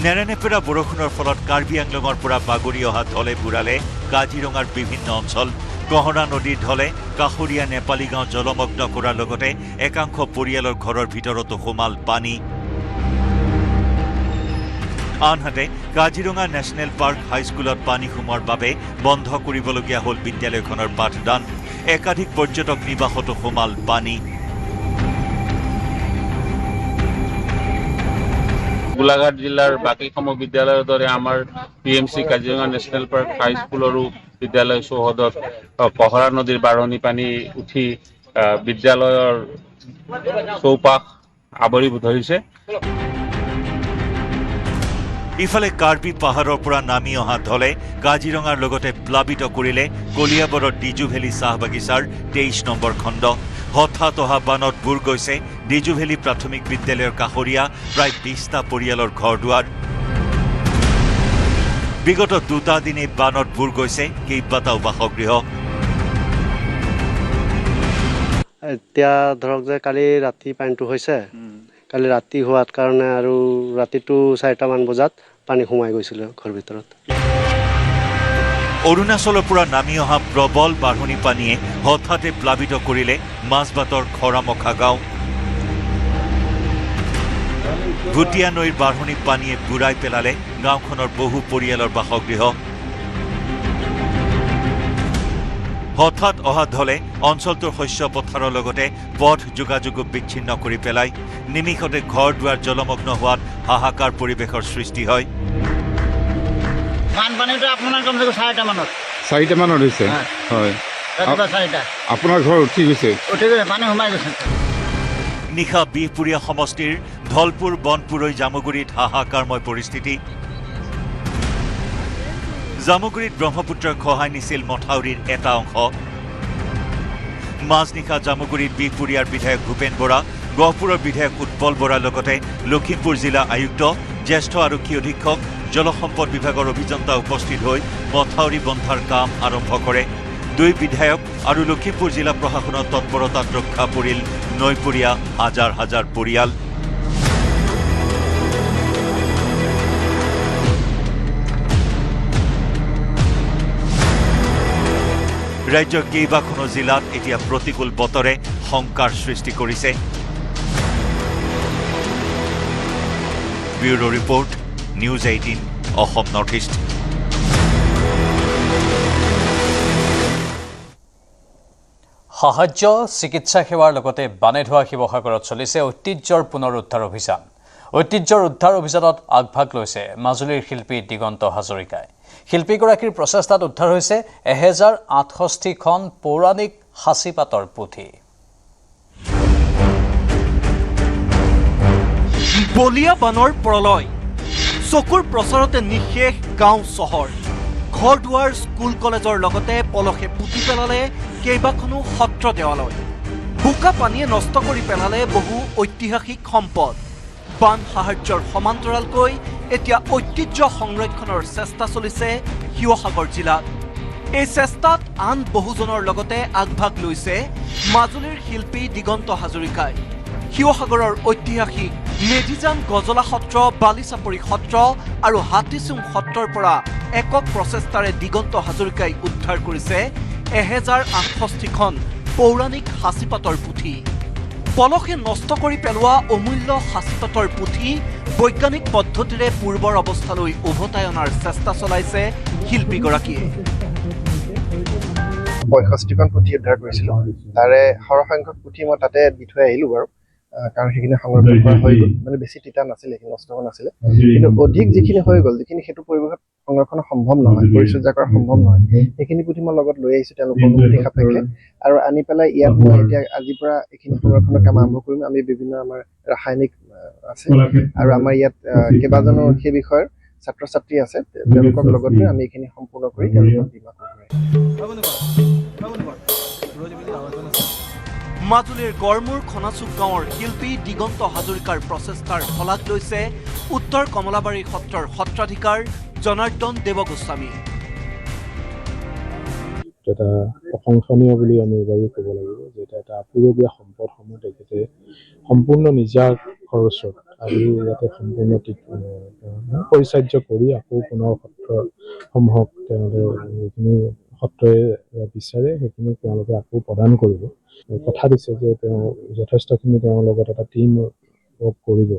নেৰানেপেৰা বৰষুণৰ ফলত কাৰ্বি আংলঙৰ পৰা বাগৰি অহা ঢলে বুৰালে কাজিৰঙাৰ বিভিন্ন অঞ্চল গহনা নদীৰ ঢলে কাষৰীয়া নেপালী গাঁও জলমগ্ন কৰাৰ লগতে একাংশ পৰিয়ালৰ ঘৰৰ ভিতৰতো সোমাল পানী আনহাতে কাজিৰঙা নেশ্যনেল পাৰ্ক হাইস্কুলত পানী সোমোৱাৰ বাবে বন্ধ কৰিবলগীয়া হ'ল বিদ্যালয়খনৰ পাঠদান একাধিক পৰ্যটক নিবাসতো সোমাল পানী গোলাঘাট জিলাৰ বাকীসমূহ বিদ্যালয়ৰ দৰে আমাৰ PMC কাজিৰঙা নেশ্যনেল পাৰ্ক হাইস্কুলৰো বিদ্যালয় চৌহদত পহৰা নদীৰ বাঢ়নি পানী উঠি বিদ্যালয়ৰ চৌপাশ আৱৰি ধৰিছে ইফালে কাৰ্বি পাহাৰৰ পৰা নামি অহা ঢলে কাজিৰঙাৰ লগতে প্লাবিত কৰিলে কলিয়াবৰৰ ডিজুভেলী চাহ বাগিচাৰ 23 নম্বৰ খণ্ড হঠাৎ অহা বানত বুৰ গৈছে ডিজুভেলী প্ৰাথমিক বিদ্যালয়ৰ কাষৰীয়া প্ৰায় 20টা পৰিয়ালৰ ঘৰ দুৱাৰ বিগত দুটা দিনে বানত বুৰ গৈছে কেইবাটাও বাসগৃহ এতিয়া ধৰক যে কালি ৰাতি পানীটো হৈছে কালি ৰাতি হোৱাৰ কাৰণে আৰু ৰাতিটো 4টামান বজাত পানী সোমাই গৈছিল ঘৰ ভিতৰত অৰুণাচলৰ পৰা নামি অহা প্ৰবল বাঢ়নি পানীয়ে হঠাতে প্লাবিত কৰিলে মাজবাটৰ খৰামখা গাঁও ভুটীয়া নৈৰ বাঢ়নি পানীয়ে বুৰাই পেলালে গাঁওখনৰ বহু পৰিয়ালৰ বাসগৃহ হঠাৎ অহা ঢলে অঞ্চলটোৰ শস্য পথাৰৰ লগতে পথ যোগাযোগো বিচ্ছিন্ন কৰি পেলাই নিমিষতে ঘৰ দুৱাৰ জলমগ্ন হোৱাত হাহাকাৰ পৰিৱেশৰ সৃষ্টি হয় বানপানীটো আপোনাৰ কমচে কম 4টামানত হৈছে হয় আপোনাৰ ঘৰ উঠি গৈছে পানী সোমাই গৈছে নিশা বিহপুৰীয়া সমষ্টিৰ ধলপুৰ বনপুৰৈ জামুগুৰিত হাহাকাৰময় পৰিস্থিতি জামুগুৰিত ব্ৰহ্মপুত্ৰৰ খহাই নিছিল মথাউৰিৰ এটা অংশ মাজনিশা জামুগুৰিত বিহপুৰীয়াৰ বিধায়ক ভূপেন বৰা গহপুৰৰ বিধায়ক উৎপল বৰাৰ লগতে লখিমপুৰ জিলা আয়ুক্ত জ্যেষ্ঠ আৰক্ষী অধীক্ষক জলসম্পদ বিভাগৰ অভিযন্তা উপস্থিত হৈ মথাউৰি বন্ধাৰ কাম আৰম্ভ কৰে দুই বিধায়ক আৰু লখিমপুৰ জিলা প্ৰশাসনৰ তৎপৰতাত ৰক্ষা পৰিল নৈপৰীয়া হাজাৰ হাজাৰ পৰিয়াল ৰাজ্যৰ কেইবাখনো জিলাত এতিয়া প্ৰতিকূল বতৰে শংকাৰ সৃষ্টি কৰিছে bureau report news 18 Assam North east সাহায্য চিকিৎসা সেৱাৰ লগতে বানে ধোৱা শিৱসাগৰত চলিছে ঐতিহ্যৰ পুনৰুদ্ধাৰ অভিযান ঐতিহ্যৰ উদ্ধাৰ অভিযানত আগভাগ লৈছে মাজুলীৰ শিল্পী দিগন্ত হাজৰিকাই শিল্পীগৰাকীৰ প্ৰচেষ্টাত উদ্ধাৰ হৈছে 1068খন পৌৰাণিক সাঁচিপাতৰ পুথি বলিয়া বানৰ প্ৰলয় চকুৰ প্ৰচাৰতে নিশেষ গাঁও চহৰ ঘৰ দুৱাৰ স্কুল কলেজৰ লগতে পলসে পুতি পেলালে কেইবাখনো সত্ৰ দেৱালয় বোকা পানীয়ে নষ্ট কৰি পেলালে বহু ঐতিহাসিক সম্পদ বান সাহায্যৰ সমান্তৰালকৈ এতিয়া ঐতিহ্য সংৰক্ষণৰ চেষ্টা চলিছে শিৱসাগৰ জিলাত এই চেষ্টাত আন বহুজনৰ লগতে আগভাগ লৈছে মাজুলীৰ শিল্পী দিগন্ত হাজৰিকাই শিৱসাগৰৰ ঐতিহাসিক মেডিজান গজলা সত্ৰ বালিচাপৰি সত্ৰ আৰু হাতীচুং সত্ৰৰ পৰা একক প্ৰচেষ্টাৰে দিগন্ত হাজৰিকাই উদ্ধাৰ কৰিছে 1068খন পৌৰাণিক সাঁচিপাতৰ পুথি পলসে নষ্ট কৰি পেলোৱা অমূল্য সাঁচিপাতৰ পুথি বৈজ্ঞানিক পদ্ধতিৰে পূৰ্বৰ অৱস্থালৈ উভতাই অনাৰ চেষ্টা চলাইছে শিল্পীগৰাকীয়ে 65খন পুথি উদ্ধাৰ কৰিছিলোঁ তাৰে সৰহসংখ্যক পুথি মই তাতে দি থৈ আহিলোঁ বাৰু কাৰণ সেইখিনি সংৰক্ষণ কৰা হৈ গ'ল মানে বেছি তিতা নাছিলে সেইখিনি নষ্ট হোৱা নাছিলে কিন্তু অধিক যিখিনি হৈ গ'ল যিখিনি সেইটো পৰিৱেশত সংৰক্ষণ সম্ভৱ নহয় পৰিচৰ্যা কৰা সম্ভৱ নহয় সেইখিনি পুথি মই লগত লৈ আহিছোঁ তেওঁলোকৰ অনুমতি সাপেক্ষে আৰু আনি পেলাই ইয়াত মই এতিয়া আজিৰ পৰা এইখিনি সংৰক্ষণৰ কাম আৰম্ভ কৰিম আমি বিভিন্ন আমাৰ ৰাসায়নিক আছে আৰু আমাৰ ইয়াত কেইবাজনো সেই বিষয়ৰ ছাত্ৰ ছাত্ৰী আছে তেওঁলোকক লগত লৈ আমি এইখিনি সম্পূৰ্ণ কৰি তেওঁলোকক বীমা মাজুলীৰ গড়মূৰ খনাচুক গাঁৱৰ শিল্পী দিগন্ত হাজৰিকাৰ প্ৰচেষ্টাৰ শলাগ লৈছে উত্তৰ কমলাবাৰী সত্ৰৰ সত্ৰাধিকাৰ জনাৰ্দন দেৱগোস্বামী। এটা প্ৰশংসনীয় বুলি আমি এইবাবে ক'ব লাগিব যে এটা আপুৰুগীয়া সম্পদসমূহ তেখেতে সম্পূৰ্ণ নিজা খৰচত আৰু ইয়াতে সম্পূৰ্ণ পৰিচাৰ্য কৰি আকৌ পুনৰ সত্ৰসমূহক তেওঁলোকে যিখিনি সত্ৰই বিচাৰে সেইখিনি তেওঁলোকে আকৌ প্ৰদান কৰিব। কথা দিছে যে তেওঁ যথেষ্টখিনি তেওঁৰ লগত এটা টিম ৱৰ্ক কৰিব।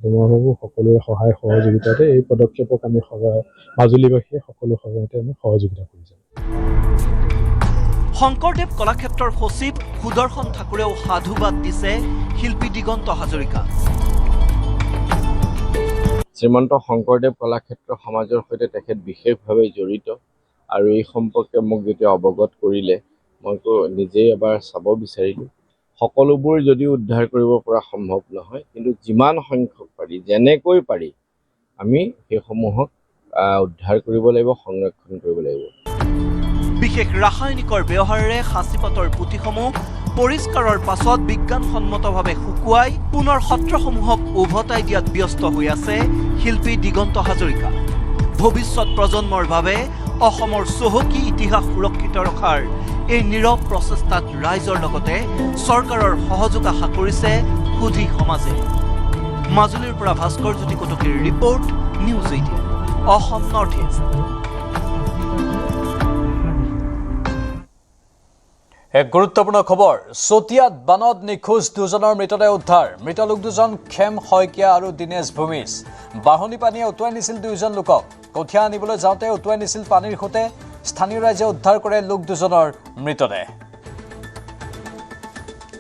মই ভাবোঁ সকলোৰে সহায় সহযোগিতাতে এই পদক্ষেপক আমি মাজুলীবাসীয়ে সকলো সময়তে আমি সহযোগিতা কৰি যাম। শংকৰদেৱ কলাক্ষেত্ৰৰ সচিব সুদৰ্শন ঠাকুৰেও সাধুবাদ দিছে শিল্পী দিগন্ত হাজৰিকা। শ্ৰীমন্ত শংকৰদেৱ কলাক্ষেত্ৰ সমাজৰ সৈতে তেখেত বিশেষভাৱে জড়িত আৰু এই সম্পৰ্কে মোক যেতিয়া অৱগত কৰিলে মই নিজেই এবাৰ চাব বিচাৰিলোঁ। সকলোবোৰ যদিও উদ্ধাৰ কৰিব পৰা সম্ভৱ নহয় কিন্তু যিমান সংখ্যক পাৰি যেনেকৈ পাৰি আমি সেইসমূহক উদ্ধাৰ কৰিব লাগিব, সংৰক্ষণ কৰিব লাগিব। বিশেষ ৰাসায়নিকৰ ব্যৱহাৰেৰে সাঁচিপাতৰ পুথিসমূহ পৰিষ্কাৰৰ পাছত বিজ্ঞানসন্মতভাৱে শুকুৱাই পুনৰ সত্ৰসমূহক উভতাই দিয়াত ব্যস্ত হৈ আছে শিল্পী দিগন্ত হাজৰিকা। ভৱিষ্যত প্ৰজন্মৰ বাবে অসমৰ চহকী ইতিহাস সুৰক্ষিত ৰখাৰ এই নীৰৱ প্ৰচেষ্টাত ৰাইজৰ লগতে চৰকাৰৰ সহযোগ আশা কৰিছে সুধী সমাজে। মাজুলীৰ পৰা ভাস্কৰ জ্যোতি কটকীৰ report, news 18 Assam North East. এক গুৰুত্বপূৰ্ণ খবৰ, চতিয়াত বানত নিখোজ দুজনৰ মৃতদেহ উদ্ধাৰ। মৃত লোক দুজন খেম শইকীয়া আৰু দীনেশ ভূমিজ। বাঢ়নী পানীয়ে উটুৱাই নিছিল দুয়োজন লোকক। কঠীয়া আনিবলৈ যাওঁতে উটুৱাই নিছিল পানীৰ সোঁতে। স্থানীয় ৰাইজে উদ্ধাৰ কৰে লোক দুজনৰ মৃতদেহ।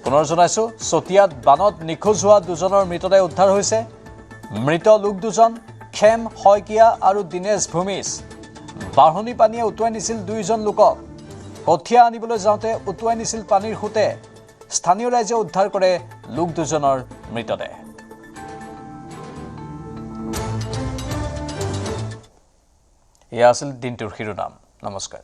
পুনৰ জনাইছো, চতিয়াত বানত নিখোজ হোৱা দুজনৰ মৃতদেহ উদ্ধাৰ হৈছে। মৃত লোক দুজন খেম শইকীয়া আৰু দীনেশ ভূমিজ। বাঢ়নী পানীয়ে উটুৱাই নিছিল দুয়োজন লোকক। কঠীয়া আনিবলৈ যাওঁতে উটুৱাই নিছিল পানীৰ সোঁতে। স্থানীয় ৰাইজে উদ্ধাৰ কৰে লোক দুজনৰ মৃতদেহ। এয়া আছিল দিনটোৰ শিৰোনাম। নমস্কাৰ।